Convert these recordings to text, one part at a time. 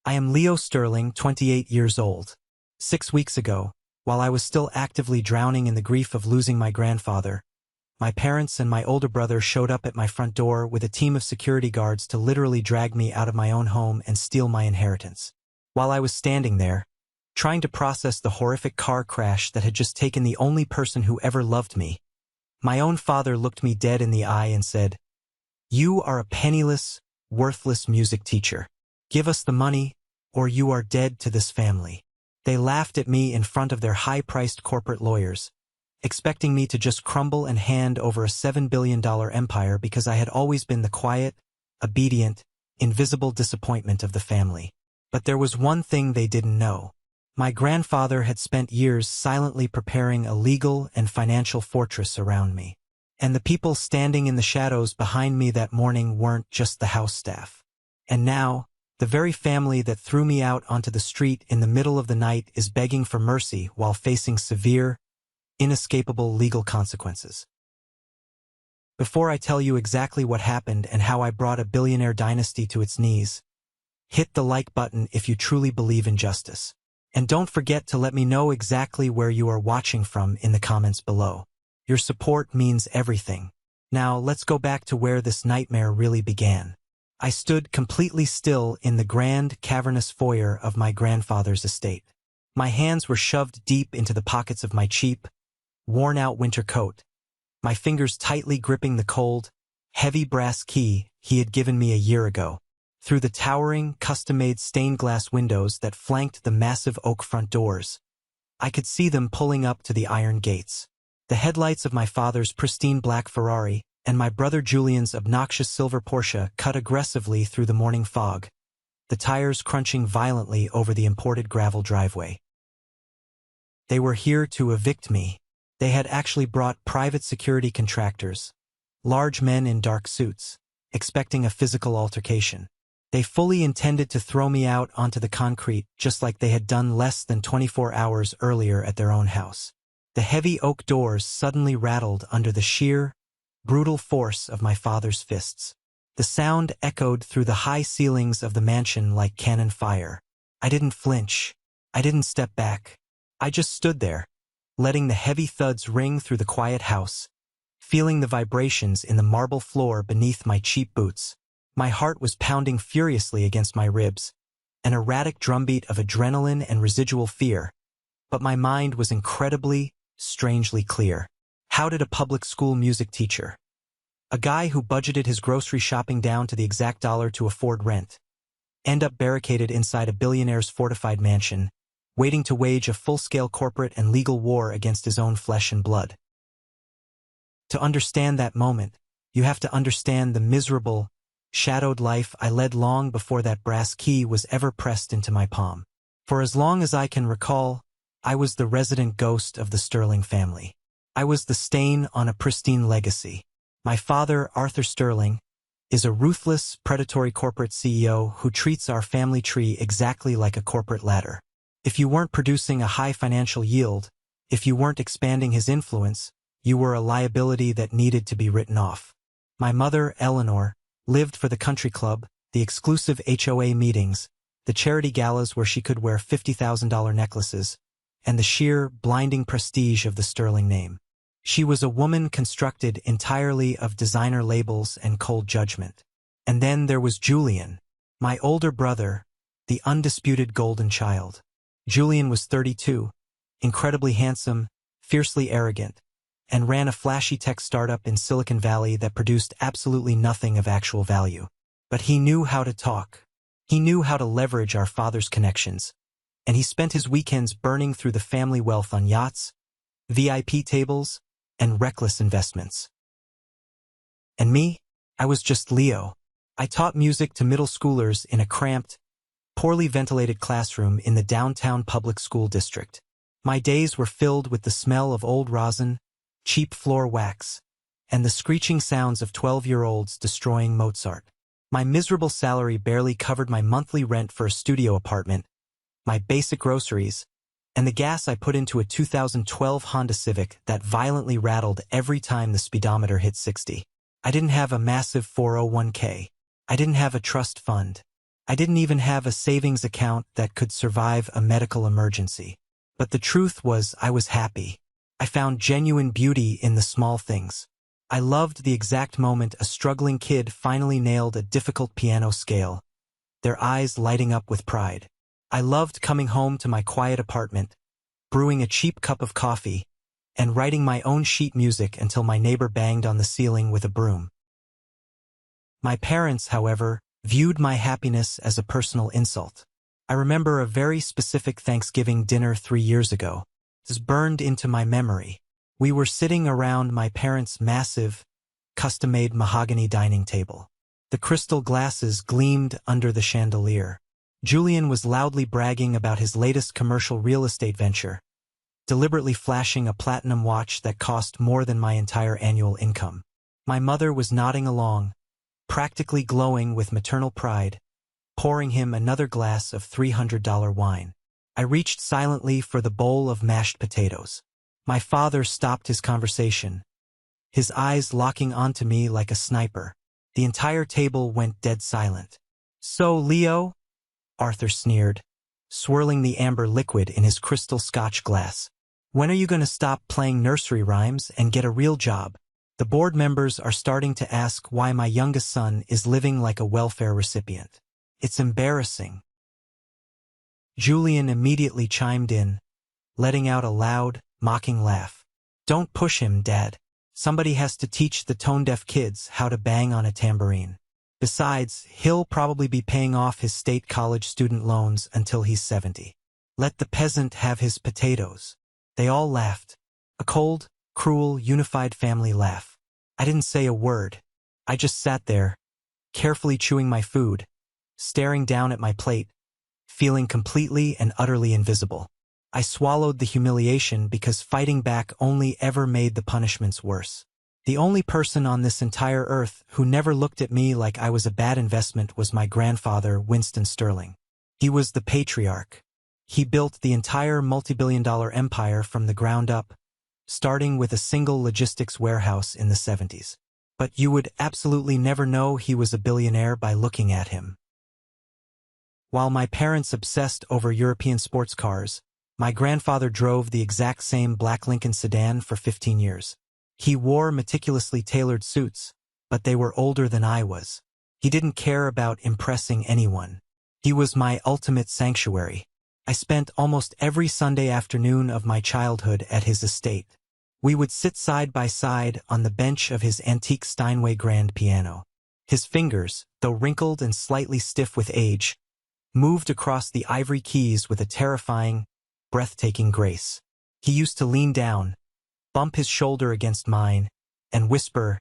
I am Leo Sterling, 28 years old. 6 weeks ago, while I was still actively drowning in the grief of losing my grandfather, my parents and my older brother showed up at my front door with a team of security guards to literally drag me out of my own home and steal my inheritance. While I was standing there, trying to process the horrific car crash that had just taken the only person who ever loved me, my own father looked me dead in the eye and said, "You are a penniless, worthless music teacher. Give us the money, or you are dead to this family." They laughed at me in front of their high-priced corporate lawyers, expecting me to just crumble and hand over a $7 billion empire because I had always been the quiet, obedient, invisible disappointment of the family. But there was one thing they didn't know. My grandfather had spent years silently preparing a legal and financial fortress around me. And the people standing in the shadows behind me that morning weren't just the house staff. And now, the very family that threw me out onto the street in the middle of the night is begging for mercy while facing severe, inescapable legal consequences. Before I tell you exactly what happened and how I brought a billionaire dynasty to its knees, hit the like button if you truly believe in justice. And don't forget to let me know exactly where you are watching from in the comments below. Your support means everything. Now let's go back to where this nightmare really began. I stood completely still in the grand, cavernous foyer of my grandfather's estate. My hands were shoved deep into the pockets of my cheap, worn-out winter coat, my fingers tightly gripping the cold, heavy brass key he had given me a year ago. Through the towering, custom-made stained glass windows that flanked the massive oak front doors, I could see them pulling up to the iron gates. The headlights of my father's pristine black Ferrari and my brother Julian's obnoxious silver Porsche cut aggressively through the morning fog, the tires crunching violently over the imported gravel driveway. They were here to evict me. They had actually brought private security contractors, large men in dark suits, expecting a physical altercation. They fully intended to throw me out onto the concrete just like they had done less than 24 hours earlier at their own house. The heavy oak doors suddenly rattled under the sheer, brutal force of my father's fists. The sound echoed through the high ceilings of the mansion like cannon fire. I didn't flinch. I didn't step back. I just stood there, letting the heavy thuds ring through the quiet house, feeling the vibrations in the marble floor beneath my cheap boots. My heart was pounding furiously against my ribs, an erratic drumbeat of adrenaline and residual fear, but my mind was incredibly, strangely clear. How did a public school music teacher, a guy who budgeted his grocery shopping down to the exact dollar to afford rent, end up barricaded inside a billionaire's fortified mansion, waiting to wage a full-scale corporate and legal war against his own flesh and blood? To understand that moment, you have to understand the miserable, shadowed life I led long before that brass key was ever pressed into my palm. For as long as I can recall, I was the resident ghost of the Sterling family. I was the stain on a pristine legacy. My father, Arthur Sterling, is a ruthless, predatory corporate CEO who treats our family tree exactly like a corporate ladder. If you weren't producing a high financial yield, if you weren't expanding his influence, you were a liability that needed to be written off. My mother, Eleanor, lived for the country club, the exclusive HOA meetings, the charity galas where she could wear $50,000 necklaces, and the sheer, blinding prestige of the Sterling name. She was a woman constructed entirely of designer labels and cold judgment. And then there was Julian, my older brother, the undisputed golden child. Julian was 32, incredibly handsome, fiercely arrogant, and ran a flashy tech startup in Silicon Valley that produced absolutely nothing of actual value. But he knew how to talk. He knew how to leverage our father's connections, and he spent his weekends burning through the family wealth on yachts, VIP tables, and reckless investments. And me? I was just Leo. I taught music to middle schoolers in a cramped, poorly ventilated classroom in the downtown public school district. My days were filled with the smell of old rosin, cheap floor wax, and the screeching sounds of 12-year-olds destroying Mozart. My miserable salary barely covered my monthly rent for a studio apartment, my basic groceries, and the gas I put into a 2012 Honda Civic that violently rattled every time the speedometer hit 60. I didn't have a massive 401k. I didn't have a trust fund. I didn't even have a savings account that could survive a medical emergency. But the truth was I was happy. I found genuine beauty in the small things. I loved the exact moment a struggling kid finally nailed a difficult piano scale, their eyes lighting up with pride. I loved coming home to my quiet apartment, brewing a cheap cup of coffee, and writing my own sheet music until my neighbor banged on the ceiling with a broom. My parents, however, viewed my happiness as a personal insult. I remember a very specific Thanksgiving dinner 3 years ago. It's burned into my memory. We were sitting around my parents' massive, custom-made mahogany dining table. The crystal glasses gleamed under the chandelier. Julian was loudly bragging about his latest commercial real estate venture, deliberately flashing a platinum watch that cost more than my entire annual income. My mother was nodding along, practically glowing with maternal pride, pouring him another glass of $300 wine. I reached silently for the bowl of mashed potatoes. My father stopped his conversation, his eyes locking onto me like a sniper. The entire table went dead silent. "So, Leo?" Arthur sneered, swirling the amber liquid in his crystal Scotch glass. "When are you going to stop playing nursery rhymes and get a real job? The board members are starting to ask why my youngest son is living like a welfare recipient. It's embarrassing." Julian immediately chimed in, letting out a loud, mocking laugh. "Don't push him, Dad. Somebody has to teach the tone-deaf kids how to bang on a tambourine. Besides, he'll probably be paying off his state college student loans until he's 70. Let the peasant have his potatoes." They all laughed. A cold, cruel, unified family laugh. I didn't say a word. I just sat there, carefully chewing my food, staring down at my plate, feeling completely and utterly invisible. I swallowed the humiliation because fighting back only ever made the punishments worse. The only person on this entire earth who never looked at me like I was a bad investment was my grandfather, Winston Sterling. He was the patriarch. He built the entire multi-billion-dollar empire from the ground up, starting with a single logistics warehouse in the 70s. But you would absolutely never know he was a billionaire by looking at him. While my parents obsessed over European sports cars, my grandfather drove the exact same black Lincoln sedan for 15 years. He wore meticulously tailored suits, but they were older than I was. He didn't care about impressing anyone. He was my ultimate sanctuary. I spent almost every Sunday afternoon of my childhood at his estate. We would sit side by side on the bench of his antique Steinway grand piano. His fingers, though wrinkled and slightly stiff with age, moved across the ivory keys with a terrifying, breathtaking grace. He used to lean down, bump his shoulder against mine, and whisper,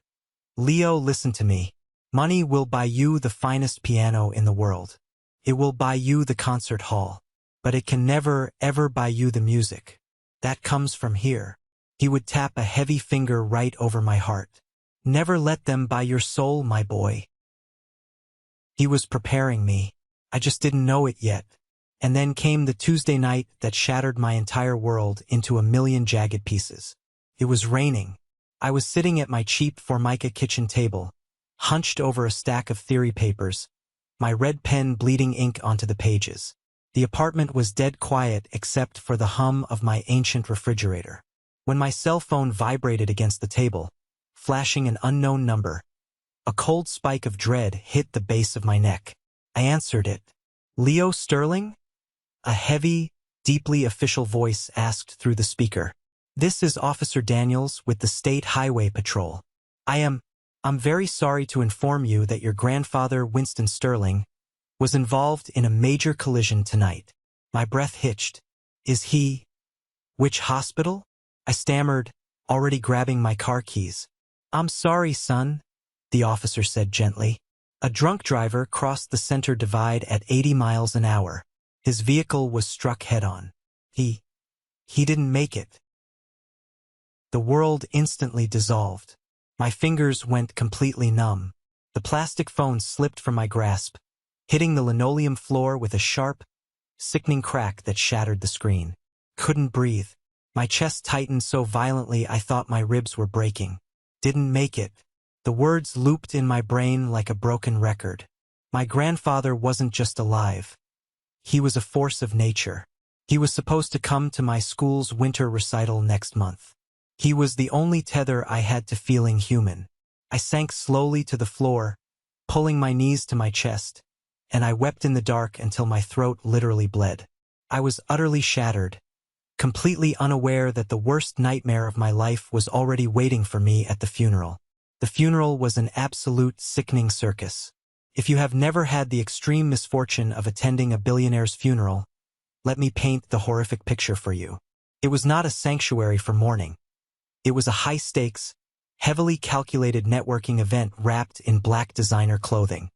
"Leo, listen to me. Money will buy you the finest piano in the world. It will buy you the concert hall. But it can never, ever buy you the music. That comes from here." He would tap a heavy finger right over my heart. "Never let them buy your soul, my boy." He was preparing me. I just didn't know it yet. And then came the Tuesday night that shattered my entire world into a million jagged pieces. It was raining. I was sitting at my cheap Formica kitchen table, hunched over a stack of theory papers, my red pen bleeding ink onto the pages. The apartment was dead quiet except for the hum of my ancient refrigerator. When my cell phone vibrated against the table, flashing an unknown number, a cold spike of dread hit the base of my neck. I answered it. "Leo Sterling?" A heavy, deeply official voice asked through the speaker. "This is Officer Daniels with the State Highway Patrol. I'm very sorry to inform you that your grandfather, Winston Sterling, was involved in a major collision tonight." My breath hitched. "Is he? Which hospital?" I stammered, already grabbing my car keys. "I'm sorry, son," the officer said gently. A drunk driver crossed the center divide at 80 miles an hour. His vehicle was struck head-on. He didn't make it. The world instantly dissolved. My fingers went completely numb. The plastic phone slipped from my grasp, hitting the linoleum floor with a sharp, sickening crack that shattered the screen. Couldn't breathe. My chest tightened so violently I thought my ribs were breaking. "Didn't make it." The words looped in my brain like a broken record. My grandfather wasn't just alive. He was a force of nature. He was supposed to come to my school's winter recital next month. He was the only tether I had to feeling human. I sank slowly to the floor, pulling my knees to my chest, and I wept in the dark until my throat literally bled. I was utterly shattered, completely unaware that the worst nightmare of my life was already waiting for me at the funeral. The funeral was an absolute sickening circus. If you have never had the extreme misfortune of attending a billionaire's funeral, let me paint the horrific picture for you. It was not a sanctuary for mourning. It was a high-stakes, heavily calculated networking event wrapped in black designer clothing.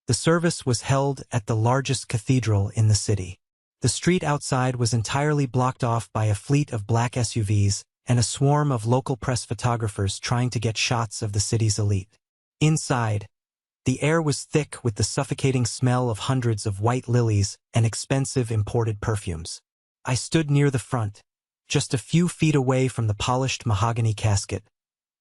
The service was held at the largest cathedral in the city. The street outside was entirely blocked off by a fleet of black SUVs and a swarm of local press photographers trying to get shots of the city's elite. Inside, the air was thick with the suffocating smell of hundreds of white lilies and expensive imported perfumes. I stood near the front, just a few feet away from the polished mahogany casket,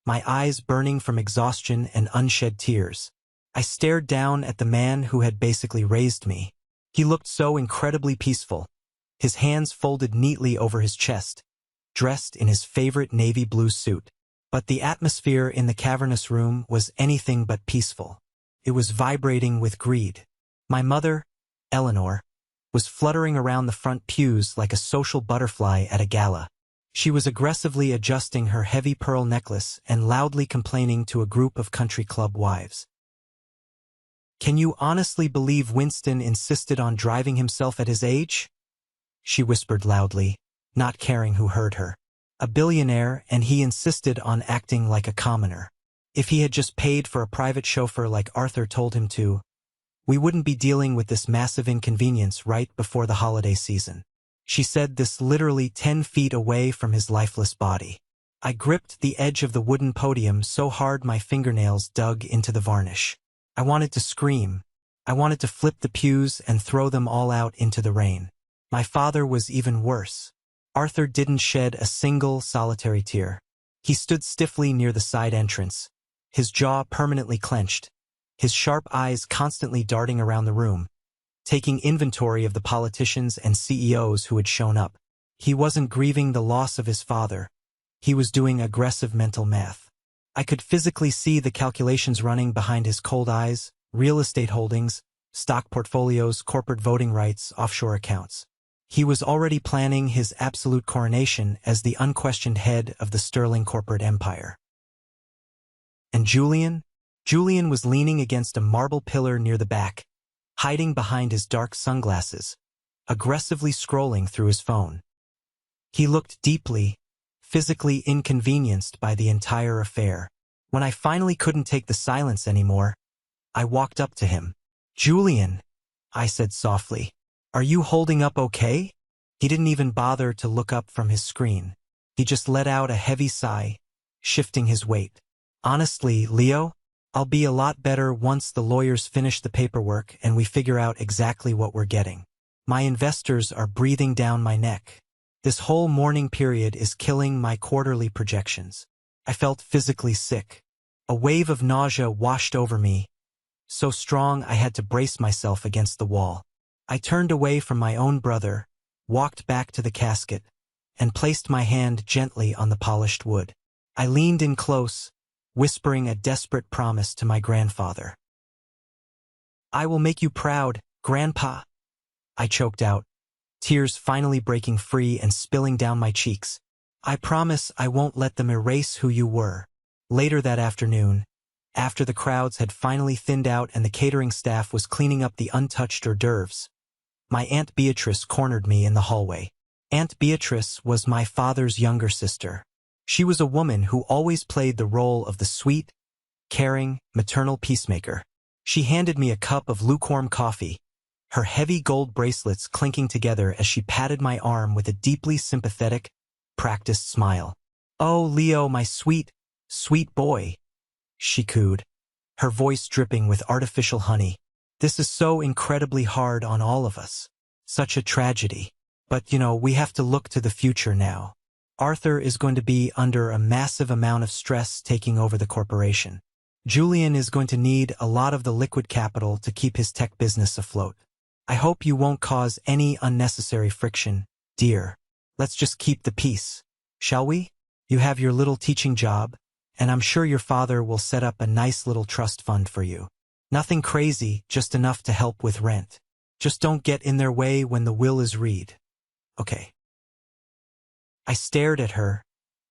my eyes burning from exhaustion and unshed tears. I stared down at the man who had basically raised me. He looked so incredibly peaceful, his hands folded neatly over his chest, dressed in his favorite navy blue suit. But the atmosphere in the cavernous room was anything but peaceful. It was vibrating with greed. My mother, Eleanor, was fluttering around the front pews like a social butterfly at a gala. She was aggressively adjusting her heavy pearl necklace and loudly complaining to a group of country club wives. "Can you honestly believe Winston insisted on driving himself at his age?" she whispered loudly, not caring who heard her. A billionaire, and he insisted on acting like a commoner. If he had just paid for a private chauffeur like Arthur told him to, we wouldn't be dealing with this massive inconvenience right before the holiday season. She said this literally 10 feet away from his lifeless body. I gripped the edge of the wooden podium so hard my fingernails dug into the varnish. I wanted to scream. I wanted to flip the pews and throw them all out into the rain. My father was even worse. Arthur didn't shed a single solitary tear. He stood stiffly near the side entrance, his jaw permanently clenched, his sharp eyes constantly darting around the room, taking inventory of the politicians and CEOs who had shown up. He wasn't grieving the loss of his father. He was doing aggressive mental math. I could physically see the calculations running behind his cold eyes: real estate holdings, stock portfolios, corporate voting rights, offshore accounts. He was already planning his absolute coronation as the unquestioned head of the sterling corporate empire. And Julian? Julian was leaning against a marble pillar near the back, hiding behind his dark sunglasses, aggressively scrolling through his phone. He looked deeply, physically inconvenienced by the entire affair. When I finally couldn't take the silence anymore, I walked up to him. "Julian," I said softly, "are you holding up okay?" He didn't even bother to look up from his screen. He just let out a heavy sigh, shifting his weight. "Honestly, Leo, I'll be a lot better once the lawyers finish the paperwork and we figure out exactly what we're getting. My investors are breathing down my neck. This whole mourning period is killing my quarterly projections." I felt physically sick. A wave of nausea washed over me, so strong I had to brace myself against the wall. I turned away from my own brother, walked back to the casket, and placed my hand gently on the polished wood. I leaned in close, whispering a desperate promise to my grandfather. "I will make you proud, Grandpa," I choked out, tears finally breaking free and spilling down my cheeks. "I promise I won't let them erase who you were." Later that afternoon, after the crowds had finally thinned out and the catering staff was cleaning up the untouched hors d'oeuvres, my Aunt Beatrice cornered me in the hallway. Aunt Beatrice was my father's younger sister. She was a woman who always played the role of the sweet, caring, maternal peacemaker. She handed me a cup of lukewarm coffee, her heavy gold bracelets clinking together as she patted my arm with a deeply sympathetic, practiced smile. "Oh, Leo, my sweet, sweet boy," she cooed, her voice dripping with artificial honey. "This is so incredibly hard on all of us. Such a tragedy. But, we have to look to the future now. Arthur is going to be under a massive amount of stress taking over the corporation. Julian is going to need a lot of the liquid capital to keep his tech business afloat. I hope you won't cause any unnecessary friction, dear. Let's just keep the peace, shall we? You have your little teaching job, and I'm sure your father will set up a nice little trust fund for you. Nothing crazy, just enough to help with rent. Just don't get in their way when the will is read. Okay. I stared at her,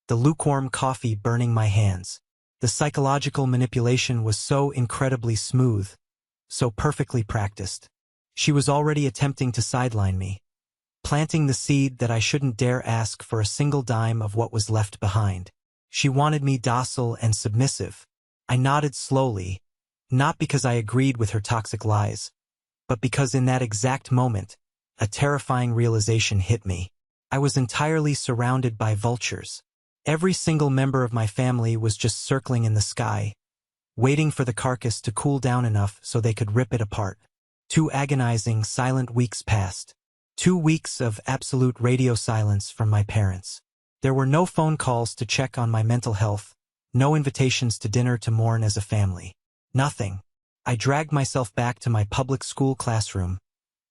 the lukewarm coffee burning my hands. The psychological manipulation was so incredibly smooth, so perfectly practiced. She was already attempting to sideline me, planting the seed that I shouldn't dare ask for a single dime of what was left behind. She wanted me docile and submissive. I nodded slowly, not because I agreed with her toxic lies, but because in that exact moment, a terrifying realization hit me. I was entirely surrounded by vultures. Every single member of my family was just circling in the sky, waiting for the carcass to cool down enough so they could rip it apart. 2 agonizing, silent weeks passed. 2 weeks of absolute radio silence from my parents. There were no phone calls to check on my mental health, no invitations to dinner to mourn as a family. Nothing. I dragged myself back to my public school classroom,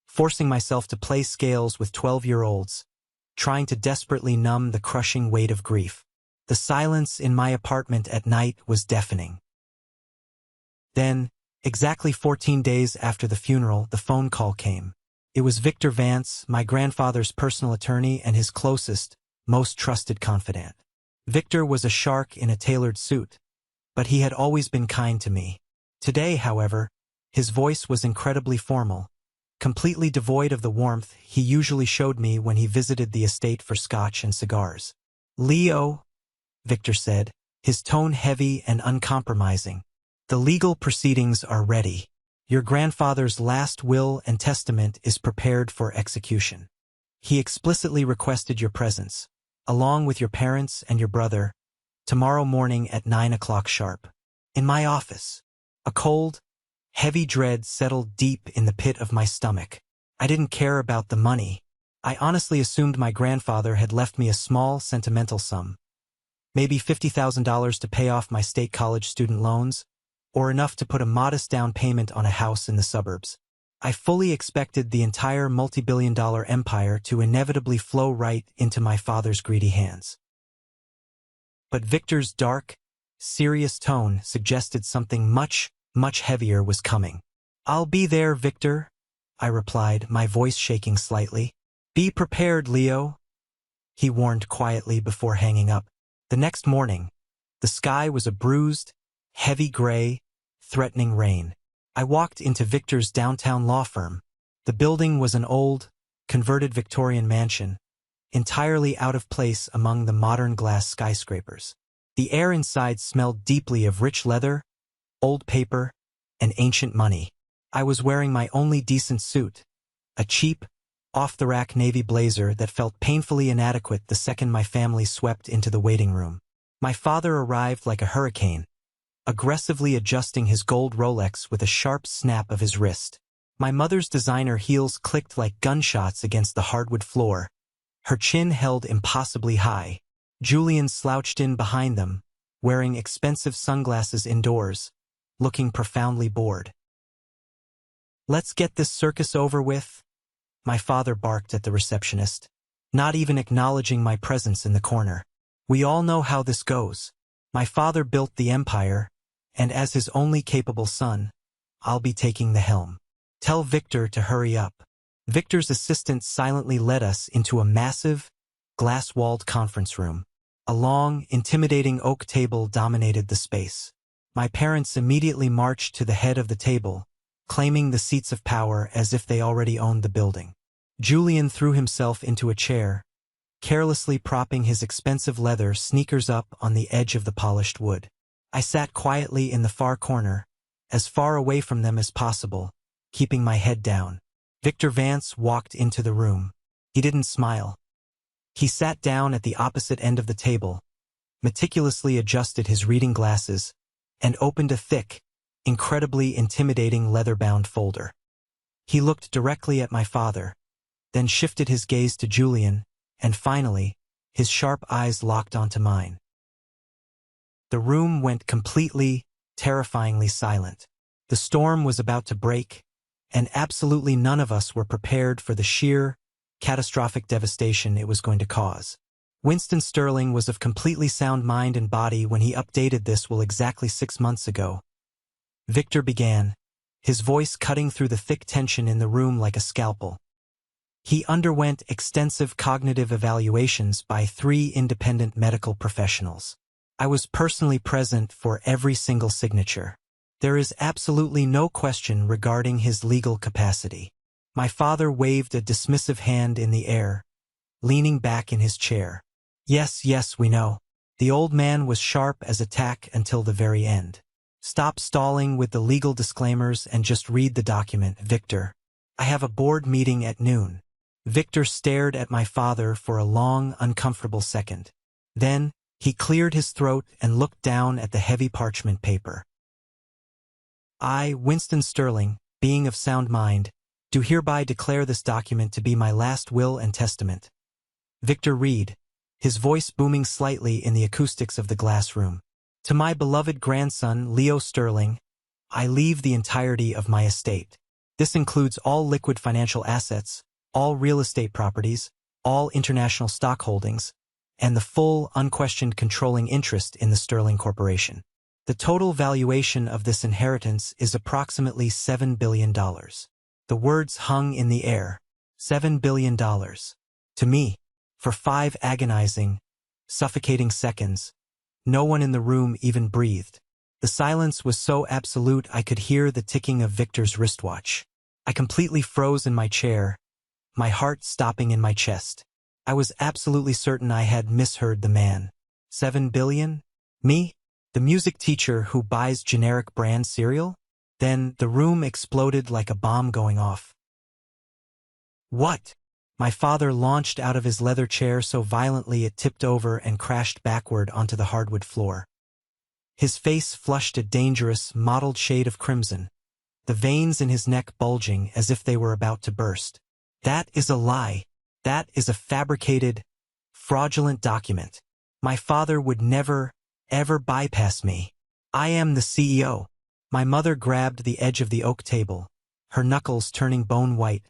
forcing myself to play scales with 12-year-olds, trying to desperately numb the crushing weight of grief. The silence in my apartment at night was deafening. Then, exactly 14 days after the funeral, the phone call came. It was Victor Vance, my grandfather's personal attorney and his closest, most trusted confidant. Victor was a shark in a tailored suit, but he had always been kind to me. Today, however, his voice was incredibly formal, completely devoid of the warmth he usually showed me when he visited the estate for scotch and cigars. "Leo," Victor said, his tone heavy and uncompromising. "The legal proceedings are ready. Your grandfather's last will and testament is prepared for execution. He explicitly requested your presence, along with your parents and your brother, tomorrow morning at 9 o'clock sharp. In my office." A cold, heavy dread settled deep in the pit of my stomach. I didn't care about the money. I honestly assumed my grandfather had left me a small, sentimental sum. Maybe $50,000 to pay off my state college student loans, or enough to put a modest down payment on a house in the suburbs. I fully expected the entire multi-billion-dollar empire to inevitably flow right into my father's greedy hands. But Victor's dark, serious tone suggested something much heavier was coming. "I'll be there, Victor," I replied, my voice shaking slightly. "Be prepared, Leo," he warned quietly before hanging up. The next morning, the sky was a bruised, heavy gray, threatening rain. I walked into Victor's downtown law firm. The building was an old, converted Victorian mansion, entirely out of place among the modern glass skyscrapers. The air inside smelled deeply of rich leather, old paper, and ancient money. I was wearing my only decent suit, a cheap, off-the-rack navy blazer that felt painfully inadequate the second my family swept into the waiting room. My father arrived like a hurricane, aggressively adjusting his gold Rolex with a sharp snap of his wrist. My mother's designer heels clicked like gunshots against the hardwood floor, her chin held impossibly high. Julian slouched in behind them, wearing expensive sunglasses indoors, looking profoundly bored. "Let's get this circus over with," my father barked at the receptionist, not even acknowledging my presence in the corner. "We all know how this goes. My father built the empire, and as his only capable son, I'll be taking the helm. Tell Victor to hurry up." Victor's assistant silently led us into a massive, glass-walled conference room. A long, intimidating oak table dominated the space. My parents immediately marched to the head of the table, claiming the seats of power as if they already owned the building. Julian threw himself into a chair, carelessly propping his expensive leather sneakers up on the edge of the polished wood. I sat quietly in the far corner, as far away from them as possible, keeping my head down. Victor Vance walked into the room. He didn't smile. He sat down at the opposite end of the table, meticulously adjusted his reading glasses, and opened a thick, incredibly intimidating leather-bound folder. He looked directly at my father, then shifted his gaze to Julian, and finally, his sharp eyes locked onto mine. The room went completely terrifyingly silent. The storm was about to break, and absolutely none of us were prepared for the sheer, catastrophic devastation it was going to cause. Winston Sterling was of completely sound mind and body when he updated this will exactly 6 months ago. Victor began, his voice cutting through the thick tension in the room like a scalpel. He underwent extensive cognitive evaluations by 3 independent medical professionals. I was personally present for every single signature. There is absolutely no question regarding his legal capacity. My father waved a dismissive hand in the air, leaning back in his chair. Yes, we know. The old man was sharp as a tack until the very end. Stop stalling with the legal disclaimers and just read the document, Victor. I have a board meeting at noon. Victor stared at my father for a long, uncomfortable second. Then, he cleared his throat and looked down at the heavy parchment paper. I, Winston Sterling, being of sound mind, do hereby declare this document to be my last will and testament. Victor read, his voice booming slightly in the acoustics of the glass room. To my beloved grandson, Leo Sterling, I leave the entirety of my estate. This includes all liquid financial assets, all real estate properties, all international stock holdings, and the full, unquestioned controlling interest in the Sterling Corporation. The total valuation of this inheritance is approximately $7 billion. The words hung in the air. $7 billion. To me, for 5 agonizing, suffocating seconds, no one in the room even breathed. The silence was so absolute I could hear the ticking of Victor's wristwatch. I completely froze in my chair, my heart stopping in my chest. I was absolutely certain I had misheard the man. 7 billion? Me? The music teacher who buys generic brand cereal? Then the room exploded like a bomb going off. What? My father launched out of his leather chair so violently it tipped over and crashed backward onto the hardwood floor. His face flushed a dangerous, mottled shade of crimson, the veins in his neck bulging as if they were about to burst. That is a lie. That is a fabricated, fraudulent document. My father would never, ever bypass me. I am the CEO. My mother grabbed the edge of the oak table, her knuckles turning bone white,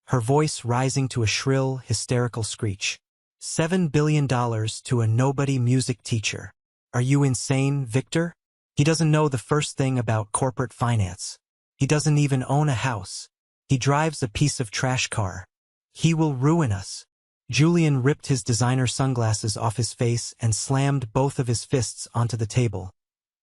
her voice rising to a shrill, hysterical screech. $7 billion to a nobody music teacher. Are you insane, Victor? He doesn't know the first thing about corporate finance. He doesn't even own a house. He drives a piece of trash car. He will ruin us. Julian ripped his designer sunglasses off his face and slammed both of his fists onto the table,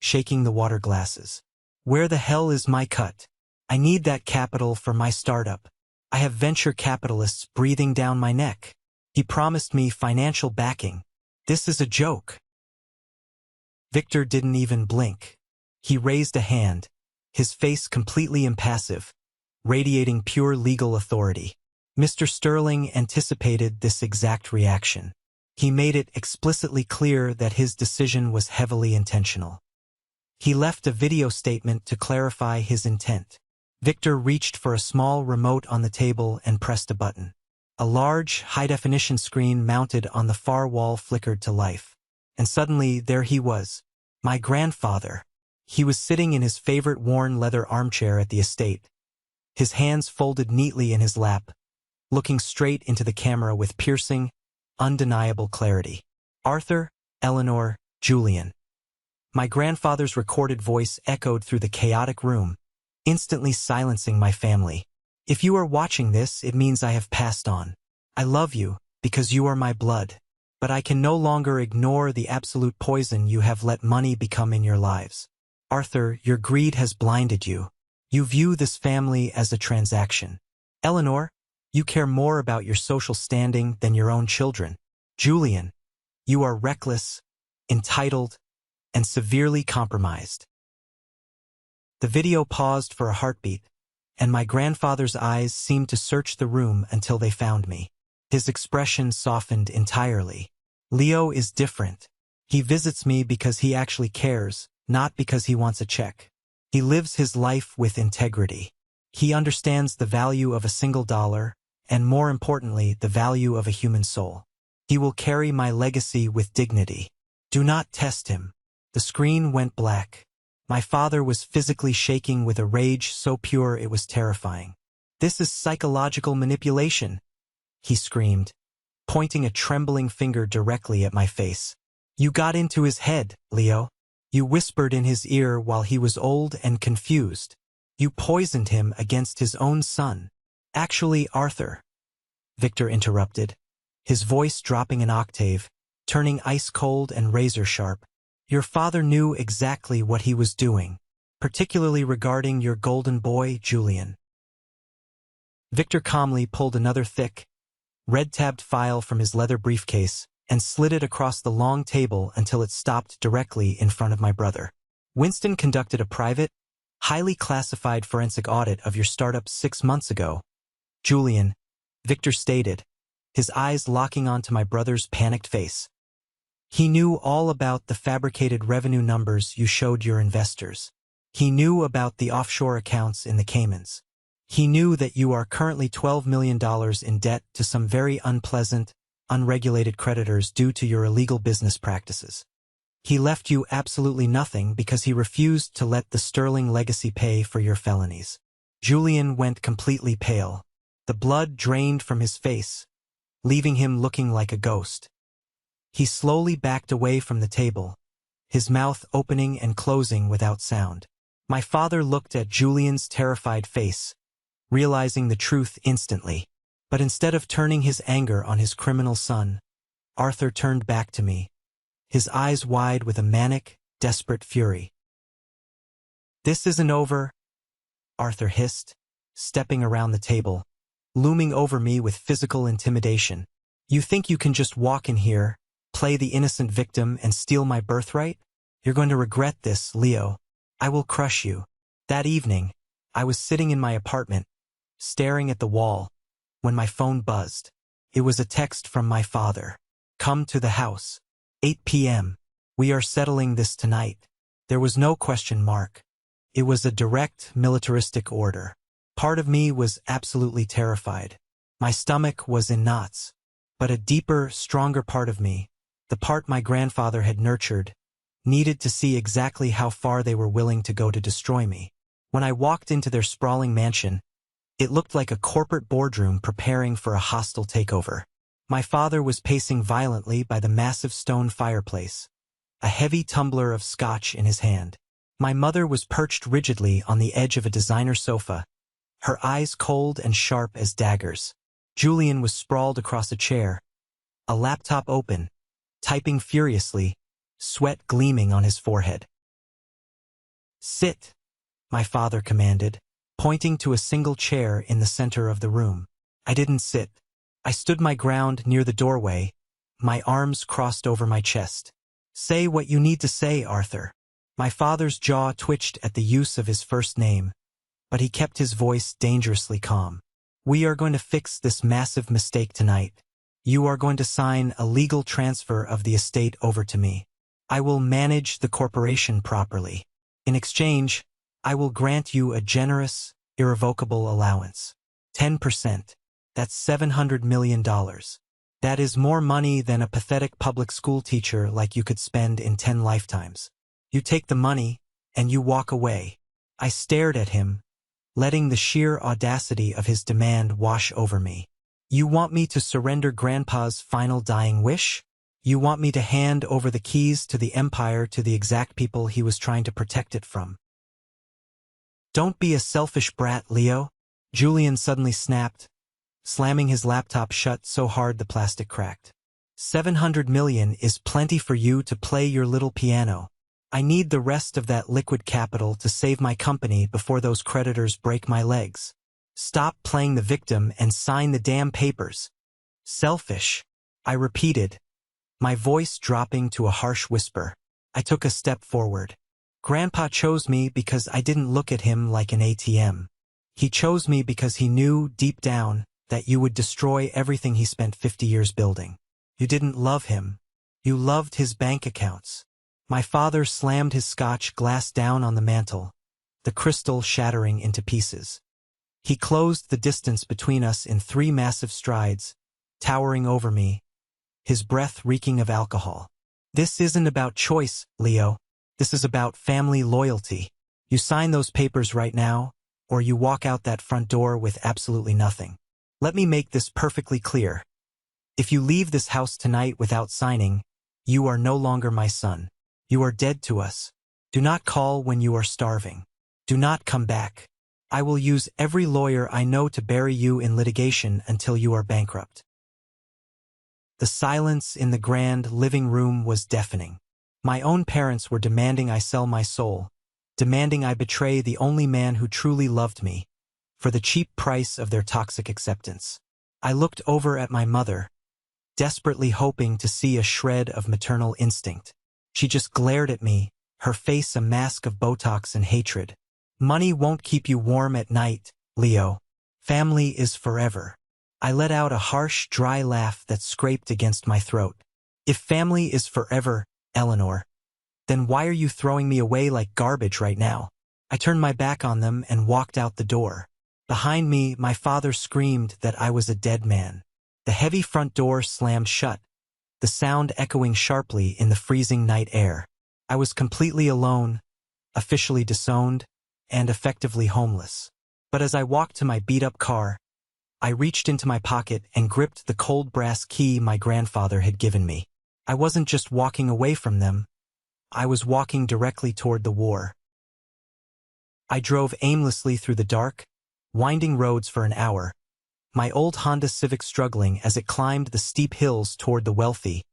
shaking the water glasses. Where the hell is my cut? I need that capital for my startup. I have venture capitalists breathing down my neck. He promised me financial backing. This is a joke. Victor didn't even blink. He raised a hand, his face completely impassive, radiating pure legal authority. Mr. Sterling anticipated this exact reaction. He made it explicitly clear that his decision was heavily intentional. He left a video statement to clarify his intent. Victor reached for a small remote on the table and pressed a button. A large, high-definition screen mounted on the far wall flickered to life. And suddenly, there he was. My grandfather. He was sitting in his favorite worn leather armchair at the estate, his hands folded neatly in his lap, looking straight into the camera with piercing, undeniable clarity. Arthur, Eleanor, Julian. My grandfather's recorded voice echoed through the chaotic room, instantly silencing my family. If you are watching this, it means I have passed on. I love you, because you are my blood. But I can no longer ignore the absolute poison you have let money become in your lives. Arthur, your greed has blinded you. You view this family as a transaction. Eleanor, you care more about your social standing than your own children. Julian, you are reckless, entitled, and severely compromised. The video paused for a heartbeat, and my grandfather's eyes seemed to search the room until they found me. His expression softened entirely. Leo is different. He visits me because he actually cares, not because he wants a check. He lives his life with integrity. He understands the value of a single dollar, and more importantly, the value of a human soul. He will carry my legacy with dignity. Do not test him. The screen went black. My father was physically shaking with a rage so pure it was terrifying. "This is psychological manipulation," he screamed, pointing a trembling finger directly at my face. "You got into his head, Leo. You whispered in his ear while he was old and confused. You poisoned him against his own son." "Actually, Arthur," Victor interrupted, his voice dropping an octave, turning ice-cold and razor-sharp. "Your father knew exactly what he was doing, particularly regarding your golden boy, Julian." Victor calmly pulled another thick, red-tabbed file from his leather briefcase and slid it across the long table until it stopped directly in front of my brother. "Winston conducted a private, highly classified forensic audit of your startup 6 months ago, Julian," Victor stated, his eyes locking onto my brother's panicked face. "He knew all about the fabricated revenue numbers you showed your investors. He knew about the offshore accounts in the Caymans. He knew that you are currently $12 million in debt to some very unpleasant, unregulated creditors due to your illegal business practices. He left you absolutely nothing because he refused to let the sterling legacy pay for your felonies." Julian went completely pale. The blood drained from his face, leaving him looking like a ghost. He slowly backed away from the table, his mouth opening and closing without sound. My father looked at Julian's terrified face, realizing the truth instantly. But instead of turning his anger on his criminal son, Arthur turned back to me, his eyes wide with a manic, desperate fury. "This isn't over," Arthur hissed, stepping around the table, looming over me with physical intimidation. "You think you can just walk in here, play the innocent victim, and steal my birthright? You're going to regret this, Leo. I will crush you." That evening, I was sitting in my apartment, staring at the wall, when my phone buzzed. It was a text from my father. "Come to the house. 8 p.m. We are settling this tonight." There was no question mark. It was a direct, militaristic order. Part of me was absolutely terrified. My stomach was in knots. But a deeper, stronger part of me, the part my grandfather had nurtured, needed to see exactly how far they were willing to go to destroy me. When I walked into their sprawling mansion, it looked like a corporate boardroom preparing for a hostile takeover. My father was pacing violently by the massive stone fireplace, a heavy tumbler of scotch in his hand. My mother was perched rigidly on the edge of a designer sofa, her eyes cold and sharp as daggers. Julian was sprawled across a chair, a laptop open, typing furiously, sweat gleaming on his forehead. "Sit," my father commanded, pointing to a single chair in the center of the room. I didn't sit. I stood my ground near the doorway, my arms crossed over my chest. "Say what you need to say, Arthur." My father's jaw twitched at the use of his first name, but he kept his voice dangerously calm. "We are going to fix this massive mistake tonight. You are going to sign a legal transfer of the estate over to me. I will manage the corporation properly. In exchange, I will grant you a generous, irrevocable allowance. 10%. That's $700 million. That is more money than a pathetic public school teacher like you could spend in 10 lifetimes. You take the money, and you walk away." I stared at him, letting the sheer audacity of his demand wash over me. "You want me to surrender Grandpa's final dying wish? You want me to hand over the keys to the empire to the exact people he was trying to protect it from?" "Don't be a selfish brat, Leo," Julian suddenly snapped, slamming his laptop shut so hard the plastic cracked. $700 million is plenty for you to play your little piano. I need the rest of that liquid capital to save my company before those creditors break my legs. Stop playing the victim and sign the damn papers." "Selfish," I repeated, my voice dropping to a harsh whisper. I took a step forward. "Grandpa chose me because I didn't look at him like an ATM. He chose me because he knew, deep down, that you would destroy everything he spent 50 years building. You didn't love him. You loved his bank accounts." My father slammed his scotch glass down on the mantel, the crystal shattering into pieces. He closed the distance between us in 3 massive strides, towering over me, his breath reeking of alcohol. "This isn't about choice, Leo. This is about family loyalty. You sign those papers right now, or you walk out that front door with absolutely nothing. Let me make this perfectly clear. If you leave this house tonight without signing, you are no longer my son. You are dead to us. Do not call when you are starving. Do not come back. I will use every lawyer I know to bury you in litigation until you are bankrupt. The silence in the grand living room was deafening. My own parents were demanding I sell my soul, demanding I betray the only man who truly loved me, for the cheap price of their toxic acceptance. I looked over at my mother, desperately hoping to see a shred of maternal instinct. She just glared at me, her face a mask of Botox and hatred. Money won't keep you warm at night, Leo. Family is forever. I let out a harsh, dry laugh that scraped against my throat. If family is forever, Eleanor, then why are you throwing me away like garbage right now? I turned my back on them and walked out the door. Behind me, my father screamed that I was a dead man. The heavy front door slammed shut, the sound echoing sharply in the freezing night air. I was completely alone, officially disowned, and effectively homeless. But as I walked to my beat-up car, I reached into my pocket and gripped the cold brass key my grandfather had given me. I wasn't just walking away from them. I was walking directly toward the war. I drove aimlessly through the dark, winding roads for an hour, my old Honda Civic struggling as it climbed the steep hills toward the wealthy,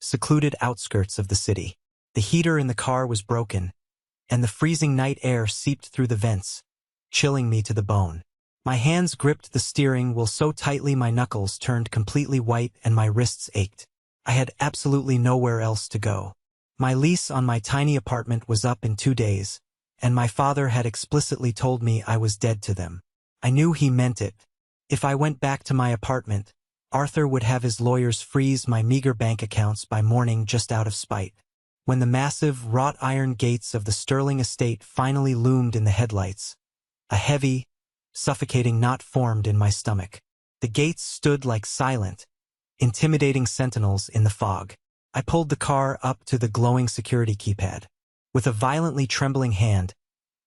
secluded outskirts of the city. The heater in the car was broken, and the freezing night air seeped through the vents, chilling me to the bone. My hands gripped the steering wheel so tightly my knuckles turned completely white and my wrists ached. I had absolutely nowhere else to go. My lease on my tiny apartment was up in 2 days, and my father had explicitly told me I was dead to them. I knew he meant it. If I went back to my apartment, Arthur would have his lawyers freeze my meager bank accounts by morning just out of spite. When the massive, wrought-iron gates of the Sterling estate finally loomed in the headlights, a heavy, suffocating knot formed in my stomach. The gates stood like silent, intimidating sentinels in the fog. I pulled the car up to the glowing security keypad. With a violently trembling hand,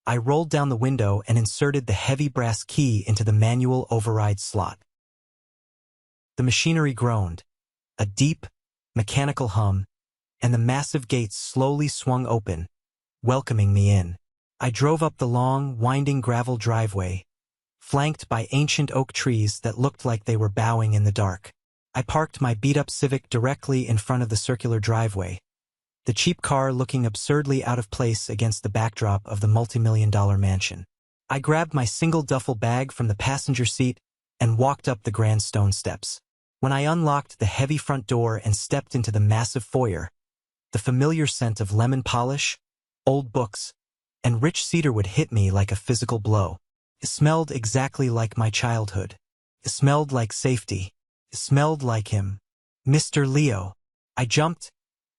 I rolled down the window and inserted the heavy brass key into the manual override slot. The machinery groaned, a deep, mechanical hum, and the massive gates slowly swung open, welcoming me in. I drove up the long, winding gravel driveway, flanked by ancient oak trees that looked like they were bowing in the dark. I parked my beat-up Civic directly in front of the circular driveway, the cheap car looking absurdly out of place against the backdrop of the multi-million-dollar mansion. I grabbed my single duffel bag from the passenger seat and walked up the grand stone steps. When I unlocked the heavy front door and stepped into the massive foyer, the familiar scent of lemon polish, old books, and rich cedarwood hit me like a physical blow. It smelled exactly like my childhood. It smelled like safety. It smelled like him. Mr. Leo. I jumped,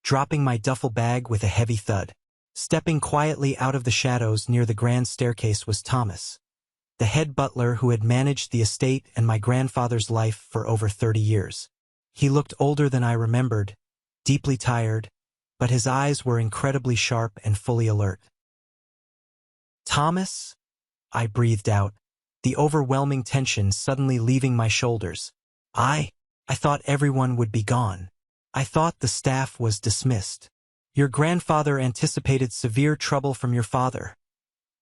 dropping my duffel bag with a heavy thud. Stepping quietly out of the shadows near the grand staircase was Thomas, the head butler who had managed the estate and my grandfather's life for over 30 years. He looked older than I remembered, deeply tired, but his eyes were incredibly sharp and fully alert. "Thomas?" I breathed out, the overwhelming tension suddenly leaving my shoulders. I thought everyone would be gone. I thought the staff was dismissed. "Your grandfather anticipated severe trouble from your father,"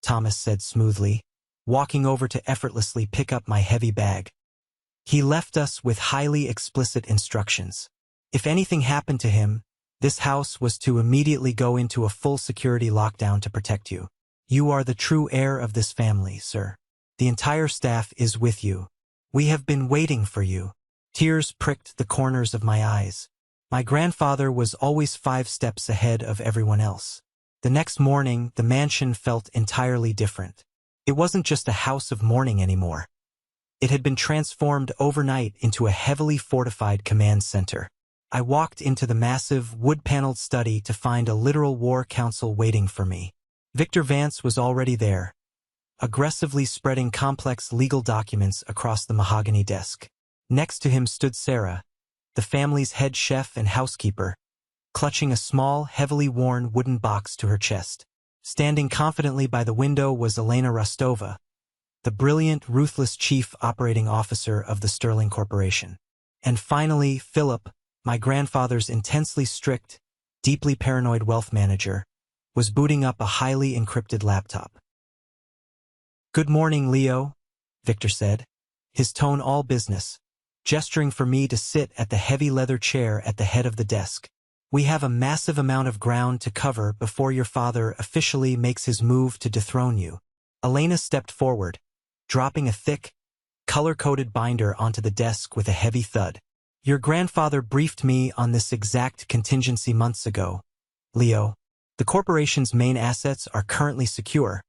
Thomas said smoothly, walking over to effortlessly pick up my heavy bag. "He left us with highly explicit instructions. If anything happened to him, this house was to immediately go into a full security lockdown to protect you. You are the true heir of this family, sir. The entire staff is with you. We have been waiting for you." Tears pricked the corners of my eyes. My grandfather was always 5 steps ahead of everyone else. The next morning, the mansion felt entirely different. It wasn't just a house of mourning anymore. It had been transformed overnight into a heavily fortified command center. I walked into the massive, wood-paneled study to find a literal war council waiting for me. Victor Vance was already there, aggressively spreading complex legal documents across the mahogany desk. Next to him stood Sarah, the family's head chef and housekeeper, clutching a small, heavily worn wooden box to her chest. Standing confidently by the window was Elena Rostova, the brilliant, ruthless chief operating officer of the Sterling Corporation. And finally, Philip, my grandfather's intensely strict, deeply paranoid wealth manager, was booting up a highly encrypted laptop. "Good morning, Leo," Victor said, his tone all business, gesturing for me to sit at the heavy leather chair at the head of the desk. "We have a massive amount of ground to cover before your father officially makes his move to dethrone you." Elena stepped forward, dropping a thick, color-coded binder onto the desk with a heavy thud. "Your grandfather briefed me on this exact contingency months ago, Leo. The corporation's main assets are currently secure,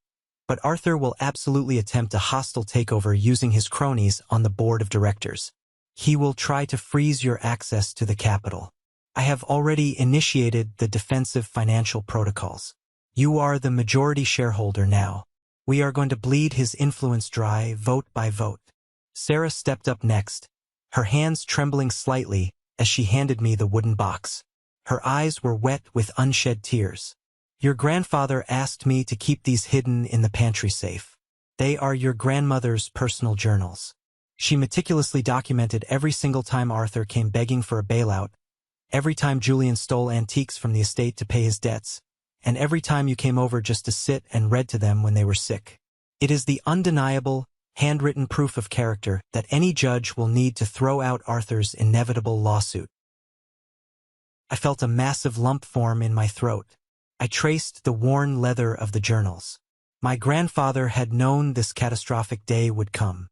but Arthur will absolutely attempt a hostile takeover using his cronies on the board of directors. He will try to freeze your access to the capital. I have already initiated the defensive financial protocols. You are the majority shareholder now. We are going to bleed his influence dry vote by vote." Sarah stepped up next, her hands trembling slightly as she handed me the wooden box. Her eyes were wet with unshed tears. "Your grandfather asked me to keep these hidden in the pantry safe. They are your grandmother's personal journals. She meticulously documented every single time Arthur came begging for a bailout, every time Julian stole antiques from the estate to pay his debts, and every time you came over just to sit and read to them when they were sick. It is the undeniable, handwritten proof of character that any judge will need to throw out Arthur's inevitable lawsuit." I felt a massive lump form in my throat. I traced the worn leather of the journals. My grandfather had known this catastrophic day would come.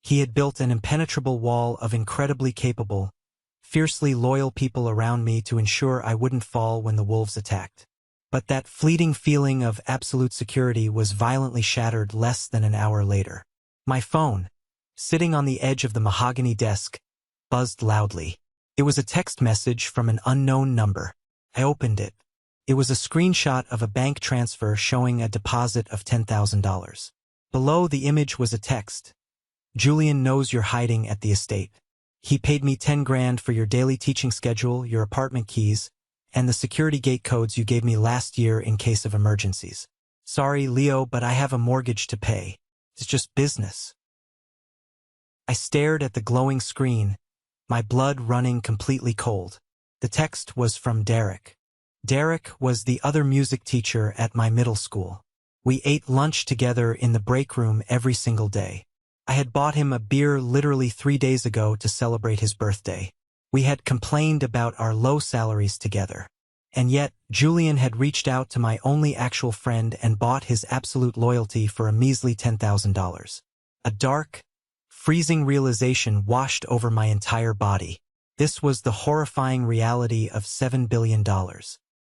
He had built an impenetrable wall of incredibly capable, fiercely loyal people around me to ensure I wouldn't fall when the wolves attacked. But that fleeting feeling of absolute security was violently shattered less than an hour later. My phone, sitting on the edge of the mahogany desk, buzzed loudly. It was a text message from an unknown number. I opened it. It was a screenshot of a bank transfer showing a deposit of $10,000. Below the image was a text. "Julian knows you're hiding at the estate. He paid me 10 grand for your daily teaching schedule, your apartment keys, and the security gate codes you gave me last year in case of emergencies. Sorry, Leo, but I have a mortgage to pay. It's just business." I stared at the glowing screen, my blood running completely cold. The text was from Derek. Derek was the other music teacher at my middle school. We ate lunch together in the break room every single day. I had bought him a beer literally 3 days ago to celebrate his birthday. We had complained about our low salaries together. And yet, Julian had reached out to my only actual friend and bought his absolute loyalty for a measly $10,000. A dark, freezing realization washed over my entire body. This was the horrifying reality of $7 billion.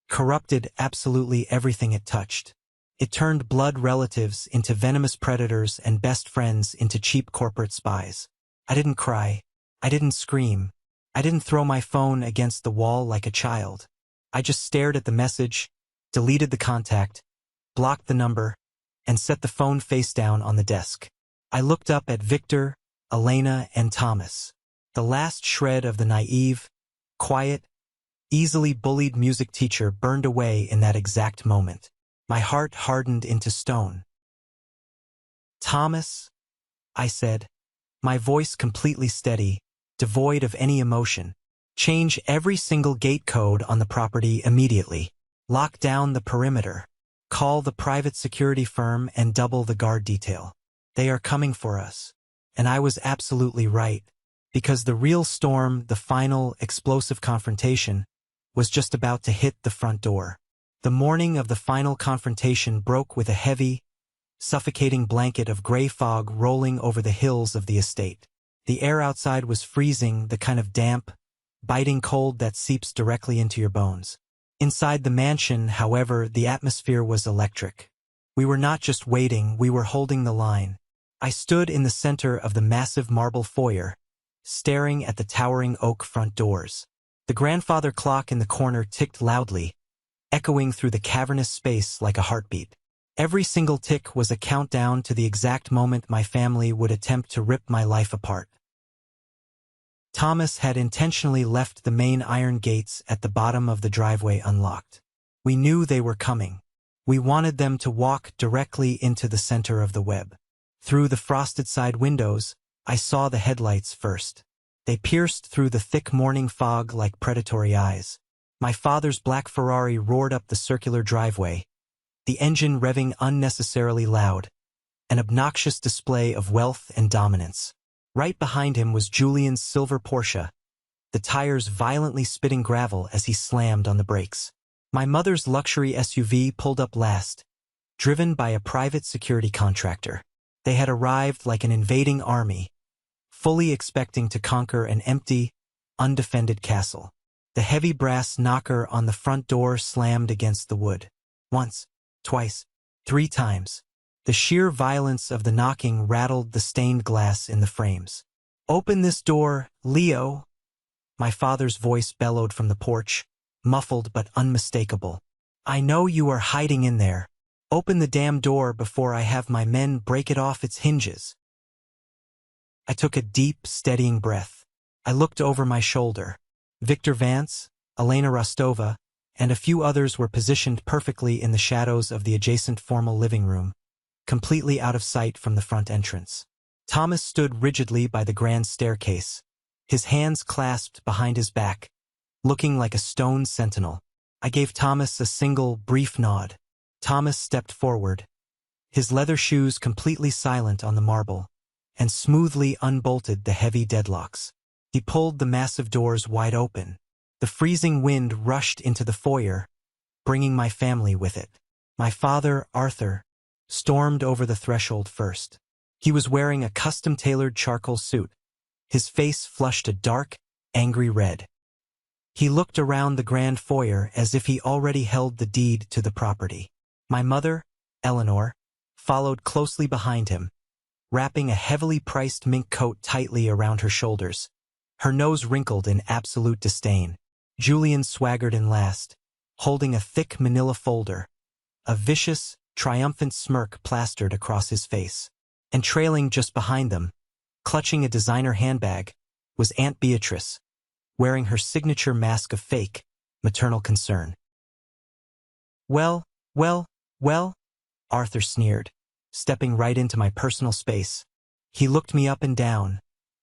Corrupted absolutely everything it touched. It turned blood relatives into venomous predators and best friends into cheap corporate spies. I didn't cry. I didn't scream. I didn't throw my phone against the wall like a child. I just stared at the message, deleted the contact, blocked the number, and set the phone face down on the desk. I looked up at Victor, Elena, and Thomas. The last shred of the naive, quiet, easily bullied music teacher burned away in that exact moment. My heart hardened into stone. "Thomas," I said, my voice completely steady, devoid of any emotion, "change every single gate code on the property immediately. Lock down the perimeter. Call the private security firm and double the guard detail. They are coming for us." And I was absolutely right, because the real storm, the final, explosive confrontation, was just about to hit the front door. The morning of the final confrontation broke with a heavy, suffocating blanket of gray fog rolling over the hills of the estate. The air outside was freezing, the kind of damp, biting cold that seeps directly into your bones. Inside the mansion, however, the atmosphere was electric. We were not just waiting, we were holding the line. I stood in the center of the massive marble foyer, staring at the towering oak front doors. The grandfather clock in the corner ticked loudly, echoing through the cavernous space like a heartbeat. Every single tick was a countdown to the exact moment my family would attempt to rip my life apart. Thomas had intentionally left the main iron gates at the bottom of the driveway unlocked. We knew they were coming. We wanted them to walk directly into the center of the web. Through the frosted side windows, I saw the headlights first. They pierced through the thick morning fog like predatory eyes. My father's black Ferrari roared up the circular driveway, the engine revving unnecessarily loud, an obnoxious display of wealth and dominance. Right behind him was Julian's silver Porsche, the tires violently spitting gravel as he slammed on the brakes. My mother's luxury SUV pulled up last, driven by a private security contractor. They had arrived like an invading army, fully expecting to conquer an empty, undefended castle. The heavy brass knocker on the front door slammed against the wood. Once, twice, 3 times. The sheer violence of the knocking rattled the stained glass in the frames. "Open this door, Leo!" My father's voice bellowed from the porch, muffled but unmistakable. "I know you are hiding in there. Open the damn door before I have my men break it off its hinges." I took a deep, steadying breath. I looked over my shoulder. Victor Vance, Elena Rostova, and a few others were positioned perfectly in the shadows of the adjacent formal living room, completely out of sight from the front entrance. Thomas stood rigidly by the grand staircase, his hands clasped behind his back, looking like a stone sentinel. I gave Thomas a single, brief nod. Thomas stepped forward, his leather shoes completely silent on the marble, and smoothly unbolted the heavy deadlocks. He pulled the massive doors wide open. The freezing wind rushed into the foyer, bringing my family with it. My father, Arthur, stormed over the threshold first. He was wearing a custom-tailored charcoal suit, his face flushed a dark, angry red. He looked around the grand foyer as if he already held the deed to the property. My mother, Eleanor, followed closely behind him, wrapping a heavily priced mink coat tightly around her shoulders, her nose wrinkled in absolute disdain. Julian swaggered in last, holding a thick manila folder, a vicious, triumphant smirk plastered across his face. And trailing just behind them, clutching a designer handbag, was Aunt Beatrice, wearing her signature mask of fake, maternal concern. Well, Arthur sneered, stepping right into my personal space. He looked me up and down,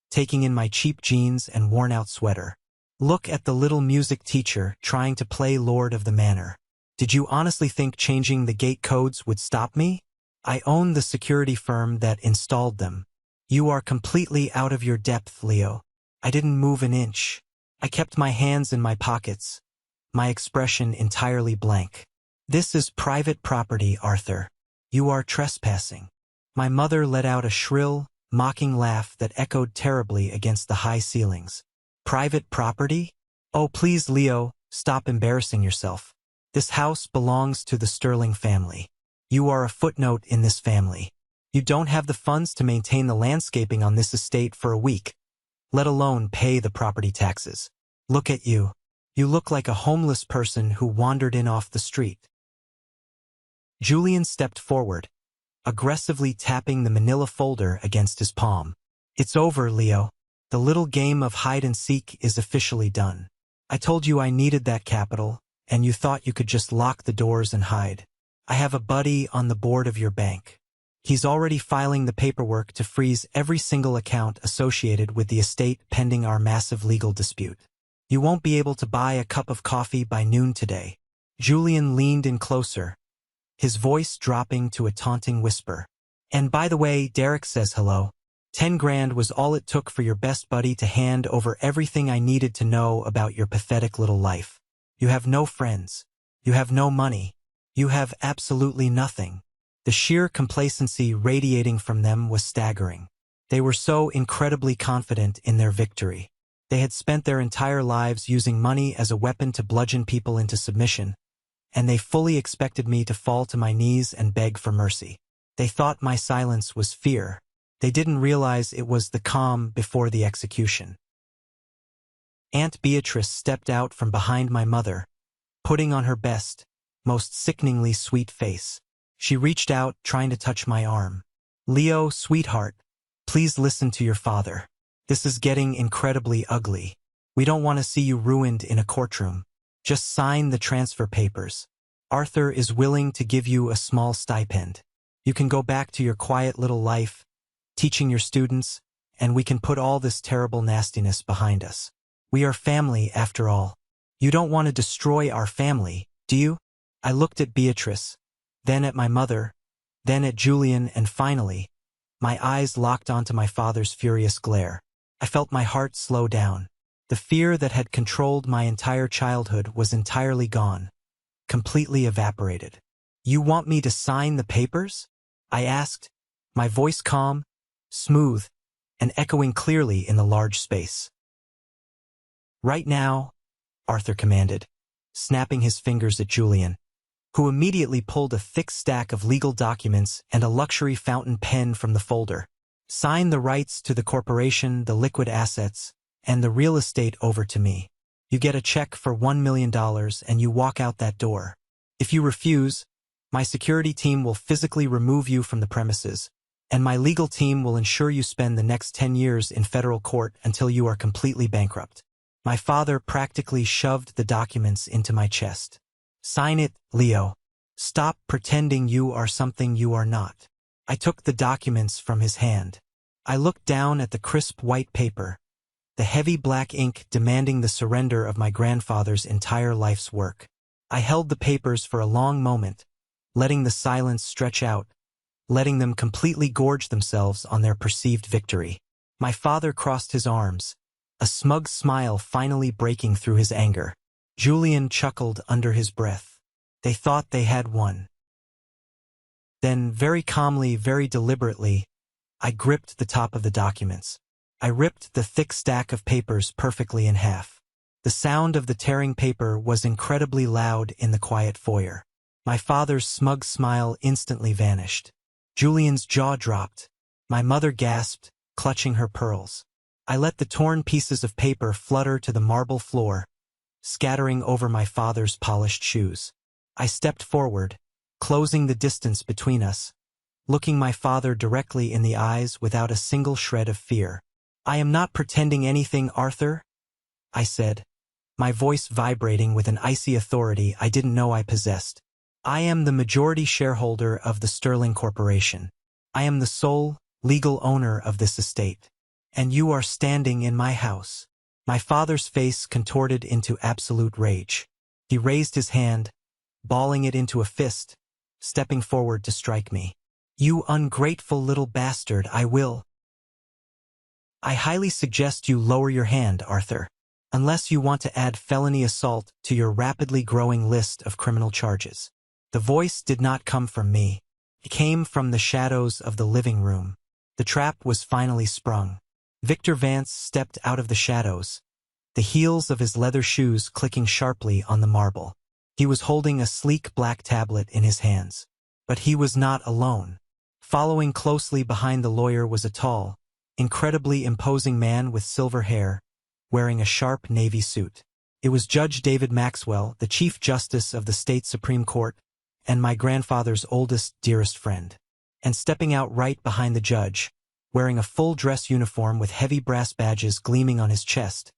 taking in my cheap jeans and worn-out sweater. "Look at the little music teacher trying to play Lord of the Manor. Did you honestly think changing the gate codes would stop me? I own the security firm that installed them. You are completely out of your depth, Leo." I didn't move an inch. I kept my hands in my pockets, my expression entirely blank. "This is private property, Arthur. You are trespassing." My mother let out a shrill, mocking laugh that echoed terribly against the high ceilings. "Private property? Oh, please, Leo, stop embarrassing yourself. This house belongs to the Sterling family. You are a footnote in this family. You don't have the funds to maintain the landscaping on this estate for a week, let alone pay the property taxes. Look at you. You look like a homeless person who wandered in off the street." Julian stepped forward, aggressively tapping the manila folder against his palm. "It's over, Leo. The little game of hide-and-seek is officially done. I told you I needed that capital, and you thought you could just lock the doors and hide. I have a buddy on the board of your bank. He's already filing the paperwork to freeze every single account associated with the estate pending our massive legal dispute. You won't be able to buy a cup of coffee by noon today." Julian leaned in closer, his voice dropping to a taunting whisper. "And by the way, Derek says hello. 10 grand was all it took for your best buddy to hand over everything I needed to know about your pathetic little life. You have no friends. You have no money. You have absolutely nothing." The sheer complacency radiating from them was staggering. They were so incredibly confident in their victory. They had spent their entire lives using money as a weapon to bludgeon people into submission, and they fully expected me to fall to my knees and beg for mercy. They thought my silence was fear. They didn't realize it was the calm before the execution. Aunt Beatrice stepped out from behind my mother, putting on her best, most sickeningly sweet face. She reached out, trying to touch my arm. "Leo, sweetheart, please listen to your father. This is getting incredibly ugly. We don't want to see you ruined in a courtroom. Just sign the transfer papers. Arthur is willing to give you a small stipend. You can go back to your quiet little life, teaching your students, and we can put all this terrible nastiness behind us. We are family, after all. You don't want to destroy our family, do you? I looked at Beatrice, then at my mother, then at Julian, and finally, my eyes locked onto my father's furious glare. I felt my heart slow down. The fear that had controlled my entire childhood was entirely gone, completely evaporated. You want me to sign the papers? I asked, my voice calm, smooth, and echoing clearly in the large space. Right now, Arthur commanded, snapping his fingers at Julian, who immediately pulled a thick stack of legal documents and a luxury fountain pen from the folder. Sign the rights to the corporation, the liquid assets, and the real estate over to me. You get a check for $1 million and you walk out that door. If you refuse, my security team will physically remove you from the premises, and my legal team will ensure you spend the next 10 years in federal court until you are completely bankrupt. My father practically shoved the documents into my chest. Sign it, Leo. Stop pretending you are something you are not. I took the documents from his hand. I looked down at the crisp white paper, the heavy black ink demanding the surrender of my grandfather's entire life's work. I held the papers for a long moment, letting the silence stretch out, letting them completely gorge themselves on their perceived victory. My father crossed his arms, a smug smile finally breaking through his anger. Julian chuckled under his breath. They thought they had won. Then, very calmly, very deliberately, I gripped the top of the documents. I ripped the thick stack of papers perfectly in half. The sound of the tearing paper was incredibly loud in the quiet foyer. My father's smug smile instantly vanished. Julian's jaw dropped. My mother gasped, clutching her pearls. I let the torn pieces of paper flutter to the marble floor, scattering over my father's polished shoes. I stepped forward, closing the distance between us, looking my father directly in the eyes without a single shred of fear. I am not pretending anything, Arthur, I said, my voice vibrating with an icy authority I didn't know I possessed. I am the majority shareholder of the Sterling Corporation. I am the sole, legal owner of this estate. And you are standing in my house. My father's face contorted into absolute rage. He raised his hand, balling it into a fist, stepping forward to strike me. You ungrateful little bastard, I will. I highly suggest you lower your hand, Arthur, unless you want to add felony assault to your rapidly growing list of criminal charges. The voice did not come from me. It came from the shadows of the living room. The trap was finally sprung. Victor Vance stepped out of the shadows, the heels of his leather shoes clicking sharply on the marble. He was holding a sleek black tablet in his hands. But he was not alone. Following closely behind the lawyer was a tall, incredibly imposing man with silver hair, wearing a sharp navy suit. It was Judge David Maxwell, the Chief Justice of the State Supreme Court, and my grandfather's oldest, dearest friend. And stepping out right behind the judge, wearing a full-dress uniform with heavy brass badges gleaming on his chest,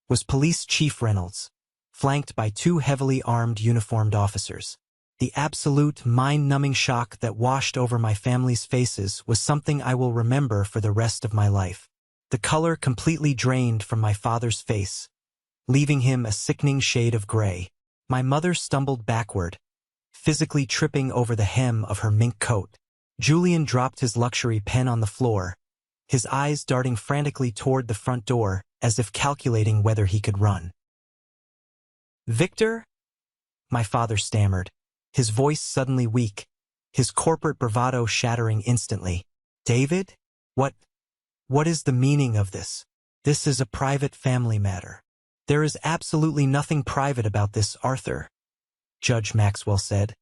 was Police Chief Reynolds, flanked by two heavily armed uniformed officers. The absolute mind-numbing shock that washed over my family's faces was something I will remember for the rest of my life. The color completely drained from my father's face, leaving him a sickening shade of gray. My mother stumbled backward, physically tripping over the hem of her mink coat. Julian dropped his luxury pen on the floor, his eyes darting frantically toward the front door as if calculating whether he could run. Victor? My father stammered, his voice suddenly weak, his corporate bravado shattering instantly. David? What is the meaning of this? This is a private family matter. There is absolutely nothing private about this, Arthur, Judge Maxwell said,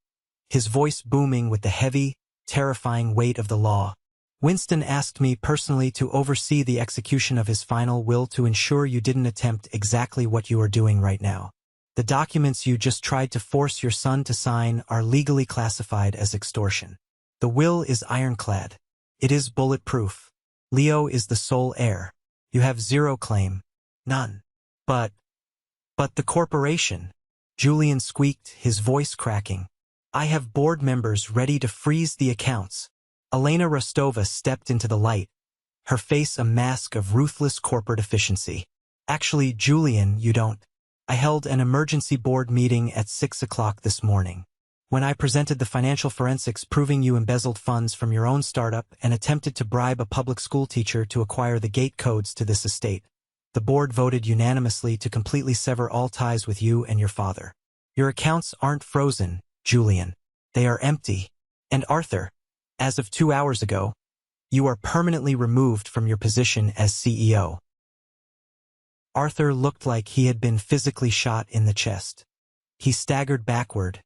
his voice booming with the heavy, terrifying weight of the law. Winston asked me personally to oversee the execution of his final will to ensure you didn't attempt exactly what you are doing right now. The documents you just tried to force your son to sign are legally classified as extortion. The will is ironclad. It is bulletproof. Leo is the sole heir. You have zero claim. None. But the corporation. Julian squeaked, his voice cracking. I have board members ready to freeze the accounts. Elena Rostova stepped into the light, her face a mask of ruthless corporate efficiency. Actually, Julian, you don't. I held an emergency board meeting at 6 o'clock this morning. When I presented the financial forensics proving you embezzled funds from your own startup and attempted to bribe a public school teacher to acquire the gate codes to this estate, the board voted unanimously to completely sever all ties with you and your father. Your accounts aren't frozen, Julian. They are empty. And Arthur, as of 2 hours ago, you are permanently removed from your position as CEO. Arthur looked like he had been physically shot in the chest. He staggered backward,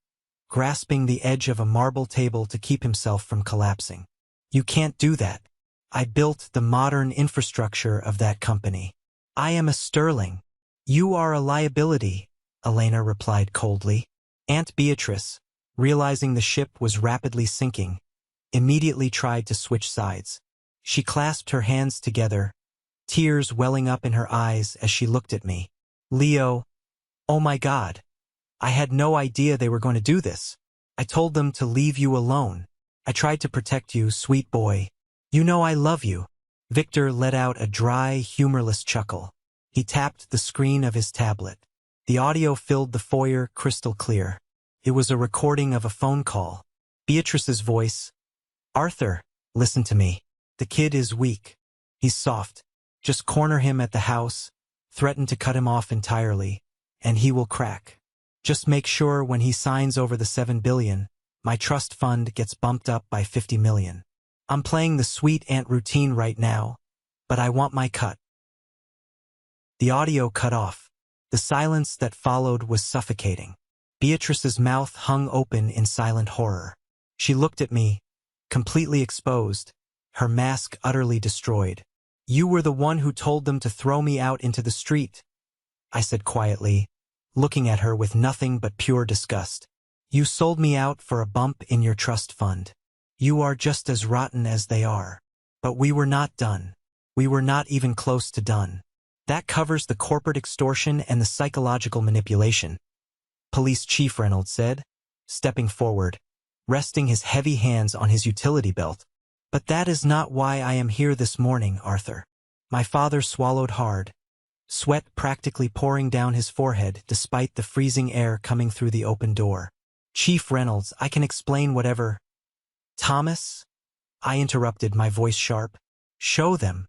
grasping the edge of a marble table to keep himself from collapsing. You can't do that. I built the modern infrastructure of that company. I am a sterling. You are a liability, Elena replied coldly. Aunt Beatrice, realizing the ship was rapidly sinking, immediately tried to switch sides. She clasped her hands together, tears welling up in her eyes as she looked at me. Leo, oh my God. I had no idea they were going to do this. I told them to leave you alone. I tried to protect you, sweet boy. You know I love you. Victor let out a dry, humorless chuckle. He tapped the screen of his tablet. The audio filled the foyer crystal clear. It was a recording of a phone call. Beatrice's voice. Arthur, listen to me. The kid is weak. He's soft. Just corner him at the house, threaten to cut him off entirely, and he will crack. Just make sure when he signs over the $7 billion, my trust fund gets bumped up by $50 million. I'm playing the sweet aunt routine right now, but I want my cut. The audio cut off. The silence that followed was suffocating. Beatrice's mouth hung open in silent horror. She looked at me, completely exposed, her mask utterly destroyed. You were the one who told them to throw me out into the street, I said quietly, looking at her with nothing but pure disgust. You sold me out for a bump in your trust fund. You are just as rotten as they are. But we were not done. We were not even close to done. That covers the corporate extortion and the psychological manipulation, Police Chief Reynolds said, stepping forward, resting his heavy hands on his utility belt. But that is not why I am here this morning, Arthur. My father swallowed hard, sweat practically pouring down his forehead despite the freezing air coming through the open door. Chief Reynolds, I can explain whatever. Thomas? I interrupted, my voice sharp. Show them.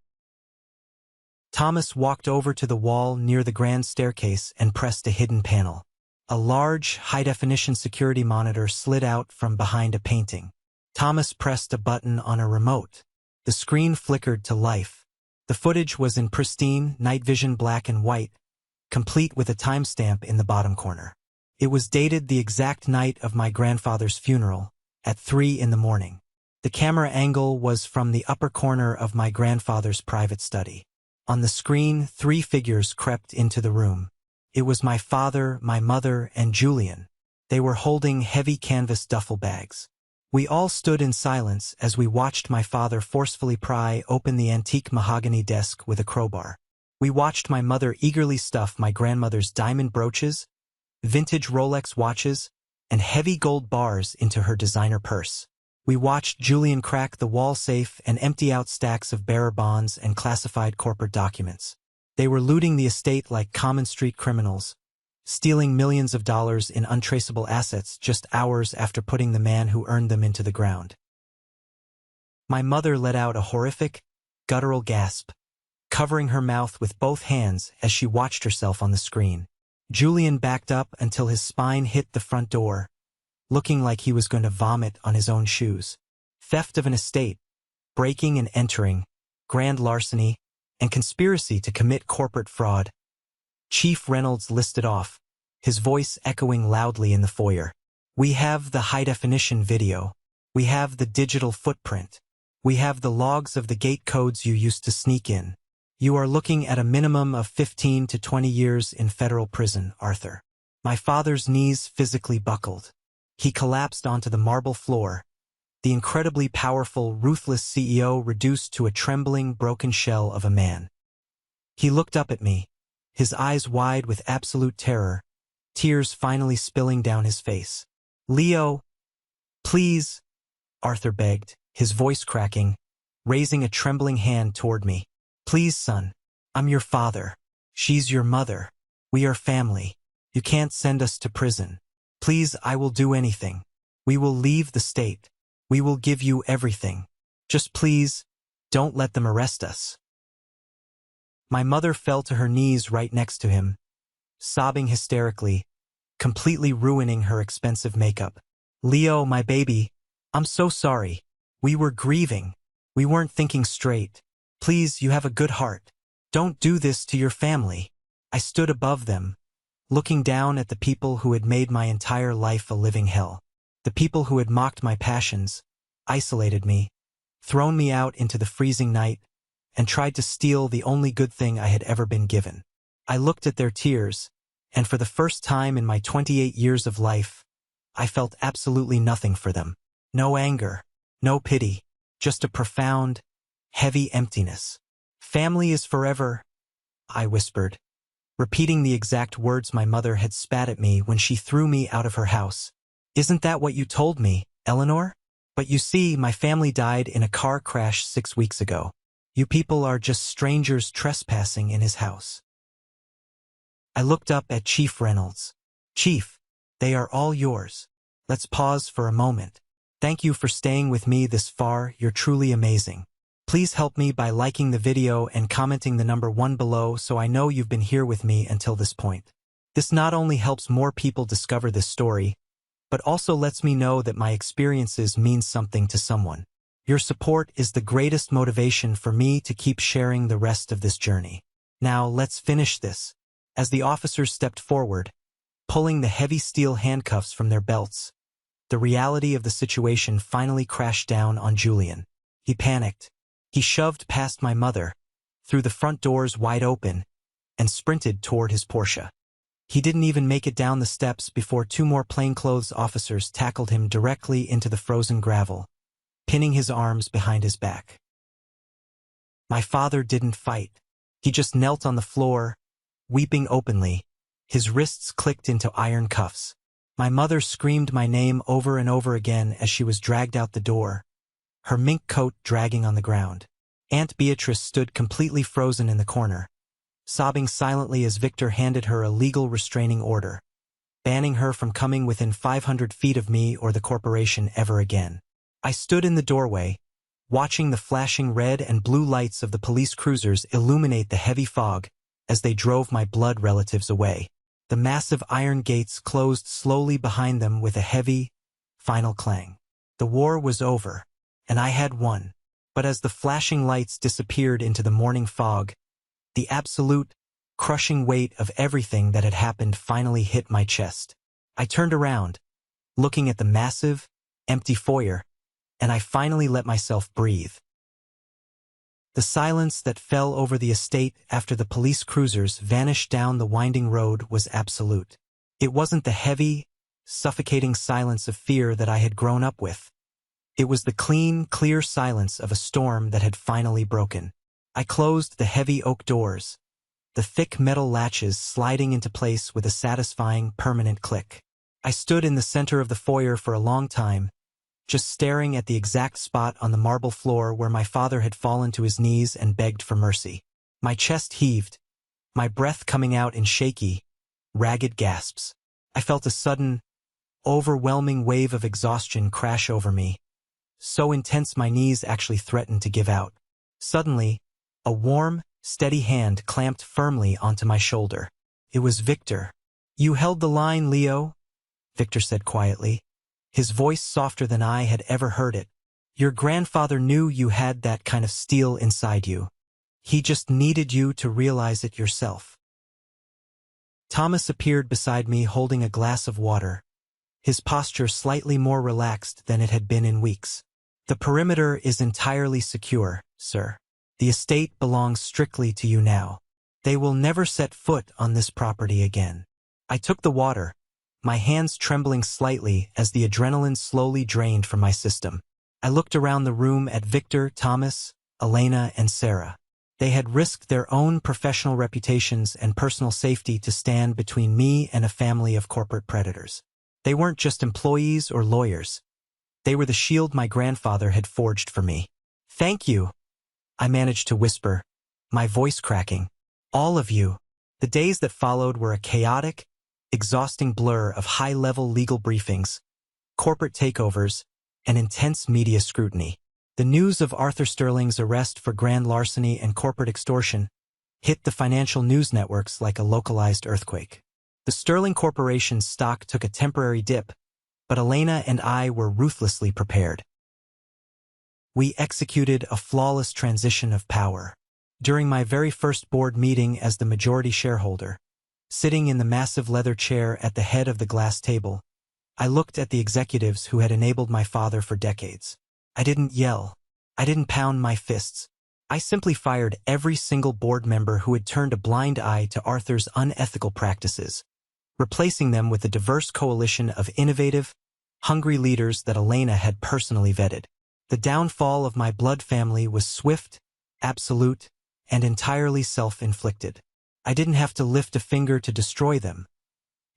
Thomas walked over to the wall near the grand staircase and pressed a hidden panel. A large, high-definition security monitor slid out from behind a painting. Thomas pressed a button on a remote. The screen flickered to life. The footage was in pristine, night vision black and white, complete with a timestamp in the bottom corner. It was dated the exact night of my grandfather's funeral, at 3 in the morning. The camera angle was from the upper corner of my grandfather's private study. On the screen, 3 figures crept into the room. It was my father, my mother, and Julian. They were holding heavy canvas duffel bags. We all stood in silence as we watched my father forcefully pry open the antique mahogany desk with a crowbar. We watched my mother eagerly stuff my grandmother's diamond brooches, vintage Rolex watches, and heavy gold bars into her designer purse. We watched Julian crack the wall safe and empty out stacks of bearer bonds and classified corporate documents. They were looting the estate like common street criminals, stealing millions of dollars in untraceable assets just hours after putting the man who earned them into the ground. My mother let out a horrific, guttural gasp, covering her mouth with both hands as she watched herself on the screen. Julian backed up until his spine hit the front door, looking like he was going to vomit on his own shoes. Theft of an estate, breaking and entering, grand larceny, and conspiracy to commit corporate fraud. Chief Reynolds listed off, his voice echoing loudly in the foyer. We have the high-definition video. We have the digital footprint. We have the logs of the gate codes you used to sneak in. You are looking at a minimum of 15 to 20 years in federal prison, Arthur. My father's knees physically buckled. He collapsed onto the marble floor, the incredibly powerful, ruthless CEO reduced to a trembling, broken shell of a man. He looked up at me, his eyes wide with absolute terror, tears finally spilling down his face. "Leo, please," Arthur begged, his voice cracking, raising a trembling hand toward me. "Please, son. I'm your father. She's your mother. We are family. You can't send us to prison. Please, I will do anything. We will leave the state. We will give you everything. Just please, don't let them arrest us." My mother fell to her knees right next to him, sobbing hysterically, completely ruining her expensive makeup. "Leo, my baby, I'm so sorry. We were grieving. We weren't thinking straight. Please, you have a good heart. Don't do this to your family." I stood above them, looking down at the people who had made my entire life a living hell. The people who had mocked my passions, isolated me, thrown me out into the freezing night, and tried to steal the only good thing I had ever been given. I looked at their tears, and for the first time in my 28 years of life, I felt absolutely nothing for them. No anger, no pity, just a profound, heavy emptiness. "Family is forever," I whispered, repeating the exact words my mother had spat at me when she threw me out of her house. "Isn't that what you told me, Eleanor? But you see, my family died in a car crash 6 weeks ago. You people are just strangers trespassing in his house." I looked up at Chief Reynolds. "Chief, they are all yours. Let's pause for a moment. Thank you for staying with me this far. You're truly amazing. Please help me by liking the video and commenting the number 1 below so I know you've been here with me until this point. This not only helps more people discover this story, but also lets me know that my experiences mean something to someone. Your support is the greatest motivation for me to keep sharing the rest of this journey. Now let's finish this." As the officers stepped forward, pulling the heavy steel handcuffs from their belts, the reality of the situation finally crashed down on Julian. He panicked. He shoved past my mother, threw the front doors wide open, and sprinted toward his Porsche. He didn't even make it down the steps before 2 more plainclothes officers tackled him directly into the frozen gravel, pinning his arms behind his back. My father didn't fight. He just knelt on the floor, weeping openly, his wrists clicked into iron cuffs. My mother screamed my name over and over again as she was dragged out the door, her mink coat dragging on the ground. Aunt Beatrice stood completely frozen in the corner, sobbing silently as Victor handed her a legal restraining order, banning her from coming within 500 feet of me or the corporation ever again. I stood in the doorway, watching the flashing red and blue lights of the police cruisers illuminate the heavy fog as they drove my blood relatives away. The massive iron gates closed slowly behind them with a heavy, final clang. The war was over, and I had won. But as the flashing lights disappeared into the morning fog, the absolute, crushing weight of everything that had happened finally hit my chest. I turned around, looking at the massive, empty foyer, and I finally let myself breathe. The silence that fell over the estate after the police cruisers vanished down the winding road was absolute. It wasn't the heavy, suffocating silence of fear that I had grown up with. It was the clean, clear silence of a storm that had finally broken. I closed the heavy oak doors, the thick metal latches sliding into place with a satisfying, permanent click. I stood in the center of the foyer for a long time, just staring at the exact spot on the marble floor where my father had fallen to his knees and begged for mercy. My chest heaved, my breath coming out in shaky, ragged gasps. I felt a sudden, overwhelming wave of exhaustion crash over me, so intense my knees actually threatened to give out. Suddenly, a warm, steady hand clamped firmly onto my shoulder. It was Victor. "You held the line, Leo," Victor said quietly, his voice softer than I had ever heard it. "Your grandfather knew you had that kind of steel inside you. He just needed you to realize it yourself." Thomas appeared beside me holding a glass of water, his posture slightly more relaxed than it had been in weeks. "The perimeter is entirely secure, sir. The estate belongs strictly to you now. They will never set foot on this property again." I took the water, my hands trembling slightly as the adrenaline slowly drained from my system. I looked around the room at Victor, Thomas, Elena, and Sarah. They had risked their own professional reputations and personal safety to stand between me and a family of corporate predators. They weren't just employees or lawyers. They were the shield my grandfather had forged for me. "Thank you," I managed to whisper, my voice cracking. "All of you." The days that followed were a chaotic, exhausting blur of high-level legal briefings, corporate takeovers, and intense media scrutiny. The news of Arthur Sterling's arrest for grand larceny and corporate extortion hit the financial news networks like a localized earthquake. The Sterling Corporation's stock took a temporary dip, but Elena and I were ruthlessly prepared. We executed a flawless transition of power. During my very first board meeting as the majority shareholder, sitting in the massive leather chair at the head of the glass table, I looked at the executives who had enabled my father for decades. I didn't yell. I didn't pound my fists. I simply fired every single board member who had turned a blind eye to Arthur's unethical practices, replacing them with a diverse coalition of innovative, hungry leaders that Elena had personally vetted. The downfall of my blood family was swift, absolute, and entirely self-inflicted. I didn't have to lift a finger to destroy them.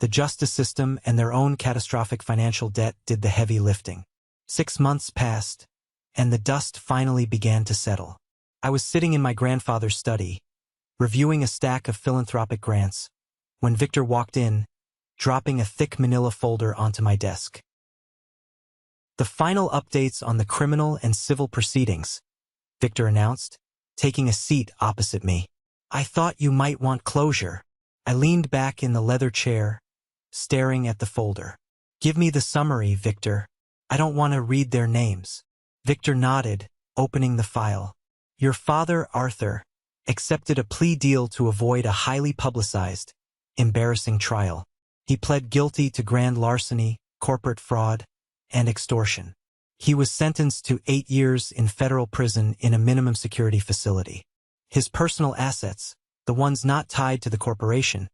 The justice system and their own catastrophic financial debt did the heavy lifting. 6 months passed, and the dust finally began to settle. I was sitting in my grandfather's study, reviewing a stack of philanthropic grants, when Victor walked in, dropping a thick manila folder onto my desk. "The final updates on the criminal and civil proceedings," Victor announced, taking a seat opposite me. "I thought you might want closure." I leaned back in the leather chair, staring at the folder. "Give me the summary, Victor. I don't want to read their names." Victor nodded, opening the file. "Your father, Arthur, accepted a plea deal to avoid a highly publicized, embarrassing trial. He pled guilty to grand larceny, corporate fraud, and extortion. He was sentenced to 8 years in federal prison in a minimum security facility. His personal assets, the ones not tied to the corporation,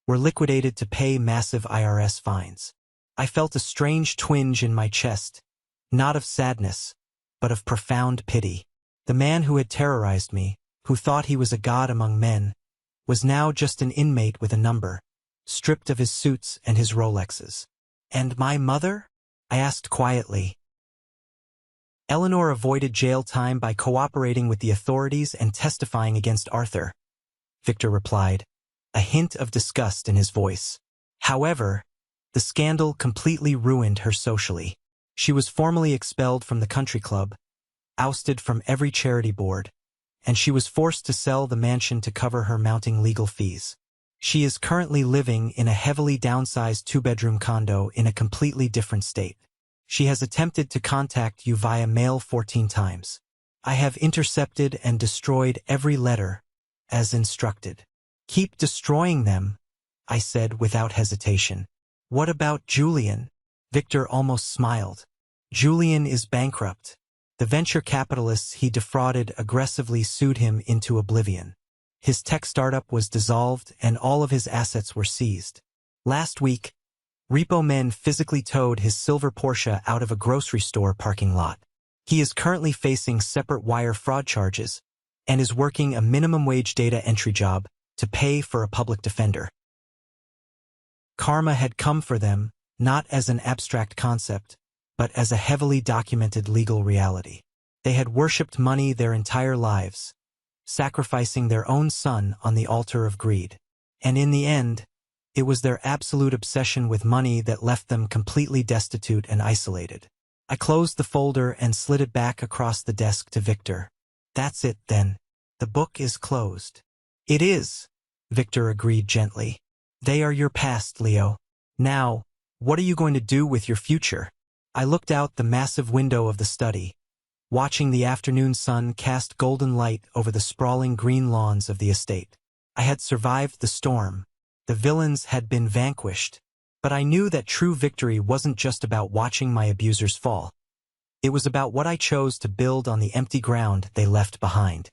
were liquidated to pay massive IRS fines. I felt a strange twinge in my chest, not of sadness, but of profound pity. The man who had terrorized me, who thought he was a god among men, was now just an inmate with a number, stripped of his suits and his Rolexes. "And my mother?" I asked quietly. "Eleanor avoided jail time by cooperating with the authorities and testifying against Arthur," Victor replied, a hint of disgust in his voice. "However, the scandal completely ruined her socially. She was formally expelled from the country club, ousted from every charity board, and she was forced to sell the mansion to cover her mounting legal fees. She is currently living in a heavily downsized 2-bedroom condo in a completely different state. She has attempted to contact you via mail 14 times. I have intercepted and destroyed every letter, as instructed." "Keep destroying them," I said without hesitation. "What about Julian?" Victor almost smiled. "Julian is bankrupt. The venture capitalists he defrauded aggressively sued him into oblivion. His tech startup was dissolved and all of his assets were seized. Last week, repo men physically towed his silver Porsche out of a grocery store parking lot. He is currently facing separate wire fraud charges and is working a minimum wage data entry job to pay for a public defender." Karma had come for them, not as an abstract concept, but as a heavily documented legal reality. They had worshipped money their entire lives, sacrificing their own son on the altar of greed. And in the end, it was their absolute obsession with money that left them completely destitute and isolated. I closed the folder and slid it back across the desk to Victor. "That's it, then. The book is closed." "It is," Victor agreed gently. "They are your past, Leo. Now, what are you going to do with your future?" I looked out the massive window of the study, watching the afternoon sun cast golden light over the sprawling green lawns of the estate. I had survived the storm. The villains had been vanquished. But I knew that true victory wasn't just about watching my abusers fall. It was about what I chose to build on the empty ground they left behind.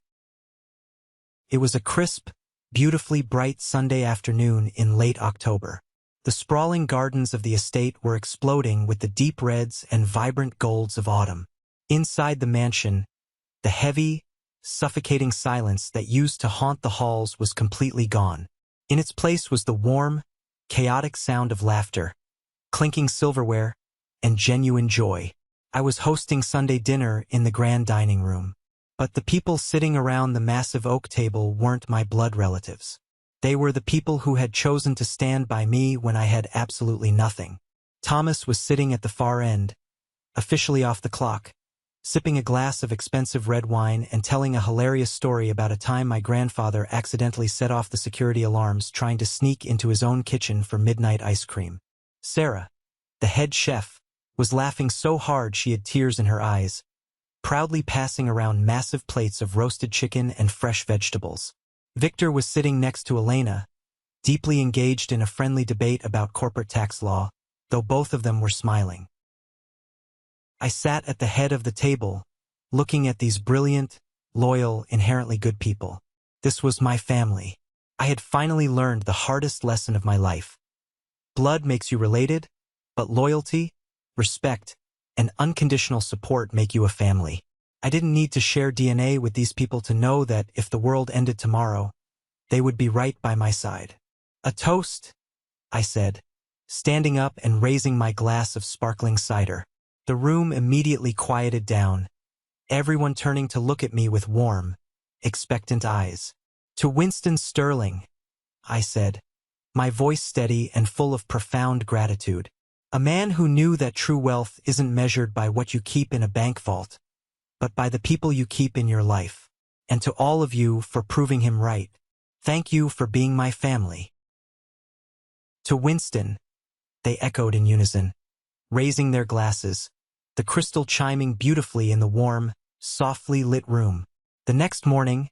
It was a crisp, beautifully bright Sunday afternoon in late October. The sprawling gardens of the estate were exploding with the deep reds and vibrant golds of autumn. Inside the mansion, the heavy, suffocating silence that used to haunt the halls was completely gone. In its place was the warm, chaotic sound of laughter, clinking silverware, and genuine joy. I was hosting Sunday dinner in the grand dining room. But the people sitting around the massive oak table weren't my blood relatives. They were the people who had chosen to stand by me when I had absolutely nothing. Thomas was sitting at the far end, officially off the clock, sipping a glass of expensive red wine and telling a hilarious story about a time my grandfather accidentally set off the security alarms trying to sneak into his own kitchen for midnight ice cream. Sarah, the head chef, was laughing so hard she had tears in her eyes, proudly passing around massive plates of roasted chicken and fresh vegetables. Victor was sitting next to Elena, deeply engaged in a friendly debate about corporate tax law, though both of them were smiling. I sat at the head of the table, looking at these brilliant, loyal, inherently good people. This was my family. I had finally learned the hardest lesson of my life. Blood makes you related, but loyalty, respect, and unconditional support make you a family. I didn't need to share DNA with these people to know that if the world ended tomorrow, they would be right by my side. A toast, I said, standing up and raising my glass of sparkling cider. The room immediately quieted down, everyone turning to look at me with warm, expectant eyes. To Winston Sterling, I said, my voice steady and full of profound gratitude. A man who knew that true wealth isn't measured by what you keep in a bank vault, but by the people you keep in your life. And to all of you for proving him right. Thank you for being my family. To Winston, they echoed in unison, raising their glasses, the crystal chiming beautifully in the warm, softly lit room. The next morning,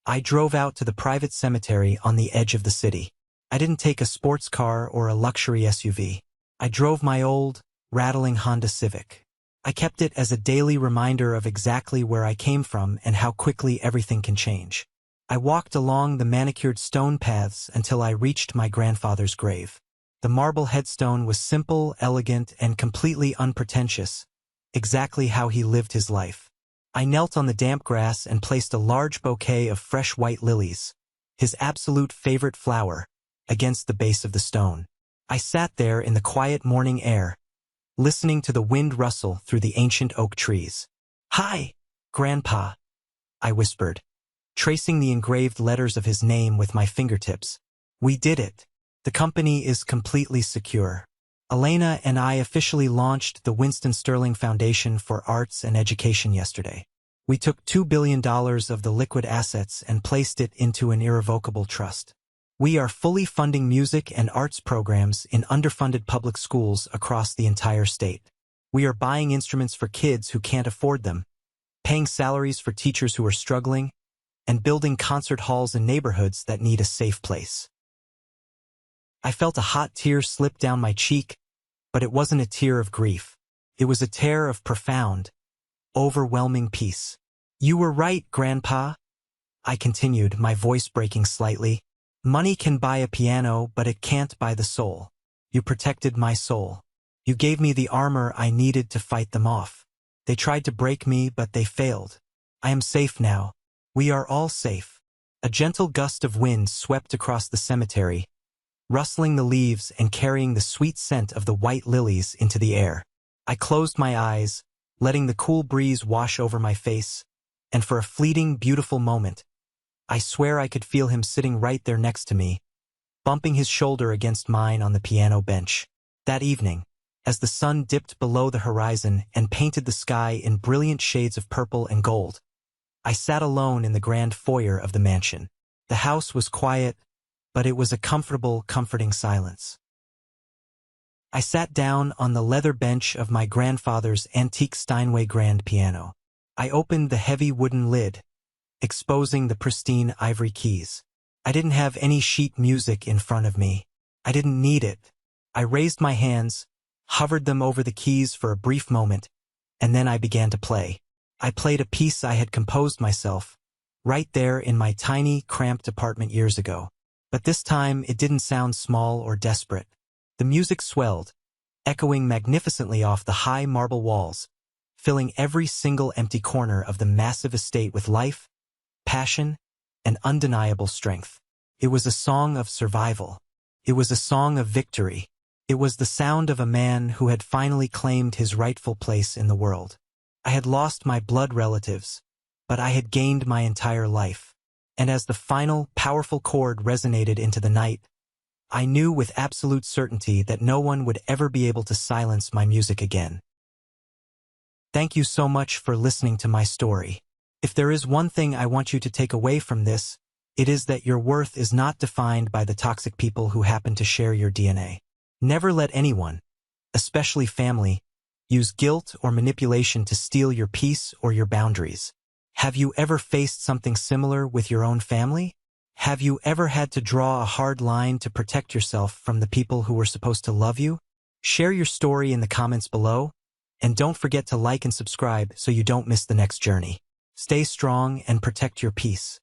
I drove out to the private cemetery on the edge of the city. I didn't take a sports car or a luxury SUV. I drove my old, rattling Honda Civic. I kept it as a daily reminder of exactly where I came from and how quickly everything can change. I walked along the manicured stone paths until I reached my grandfather's grave. The marble headstone was simple, elegant, and completely unpretentious, exactly how he lived his life. I knelt on the damp grass and placed a large bouquet of fresh white lilies, his absolute favorite flower, against the base of the stone. I sat there in the quiet morning air, listening to the wind rustle through the ancient oak trees. "Hi, Grandpa," I whispered, tracing the engraved letters of his name with my fingertips. "We did it. The company is completely secure." Elena and I officially launched the Winston Sterling Foundation for Arts and Education yesterday. We took $2 billion of the liquid assets and placed it into an irrevocable trust. We are fully funding music and arts programs in underfunded public schools across the entire state. We are buying instruments for kids who can't afford them, paying salaries for teachers who are struggling, and building concert halls in neighborhoods that need a safe place. I felt a hot tear slip down my cheek, but it wasn't a tear of grief. It was a tear of profound, overwhelming peace. "You were right, Grandpa," I continued, my voice breaking slightly. "Money can buy a piano, but it can't buy the soul. You protected my soul. You gave me the armor I needed to fight them off. They tried to break me, but they failed. I am safe now. We are all safe." A gentle gust of wind swept across the cemetery, rustling the leaves and carrying the sweet scent of the white lilies into the air. I closed my eyes, letting the cool breeze wash over my face, and for a fleeting, beautiful moment, I swear I could feel him sitting right there next to me, bumping his shoulder against mine on the piano bench. That evening, as the sun dipped below the horizon and painted the sky in brilliant shades of purple and gold, I sat alone in the grand foyer of the mansion. The house was quiet, but it was a comfortable, comforting silence. I sat down on the leather bench of my grandfather's antique Steinway grand piano. I opened the heavy wooden lid, exposing the pristine ivory keys. I didn't have any sheet music in front of me. I didn't need it. I raised my hands, hovered them over the keys for a brief moment, and then I began to play. I played a piece I had composed myself, right there in my tiny, cramped apartment years ago. But this time it didn't sound small or desperate. The music swelled, echoing magnificently off the high marble walls, filling every single empty corner of the massive estate with life, passion, and undeniable strength. It was a song of survival. It was a song of victory. It was the sound of a man who had finally claimed his rightful place in the world. I had lost my blood relatives, but I had gained my entire life. And as the final, powerful chord resonated into the night, I knew with absolute certainty that no one would ever be able to silence my music again. Thank you so much for listening to my story. If there is one thing I want you to take away from this, it is that your worth is not defined by the toxic people who happen to share your DNA. Never let anyone, especially family, use guilt or manipulation to steal your peace or your boundaries. Have you ever faced something similar with your own family? Have you ever had to draw a hard line to protect yourself from the people who were supposed to love you? Share your story in the comments below, and don't forget to like and subscribe so you don't miss the next journey. Stay strong and protect your peace.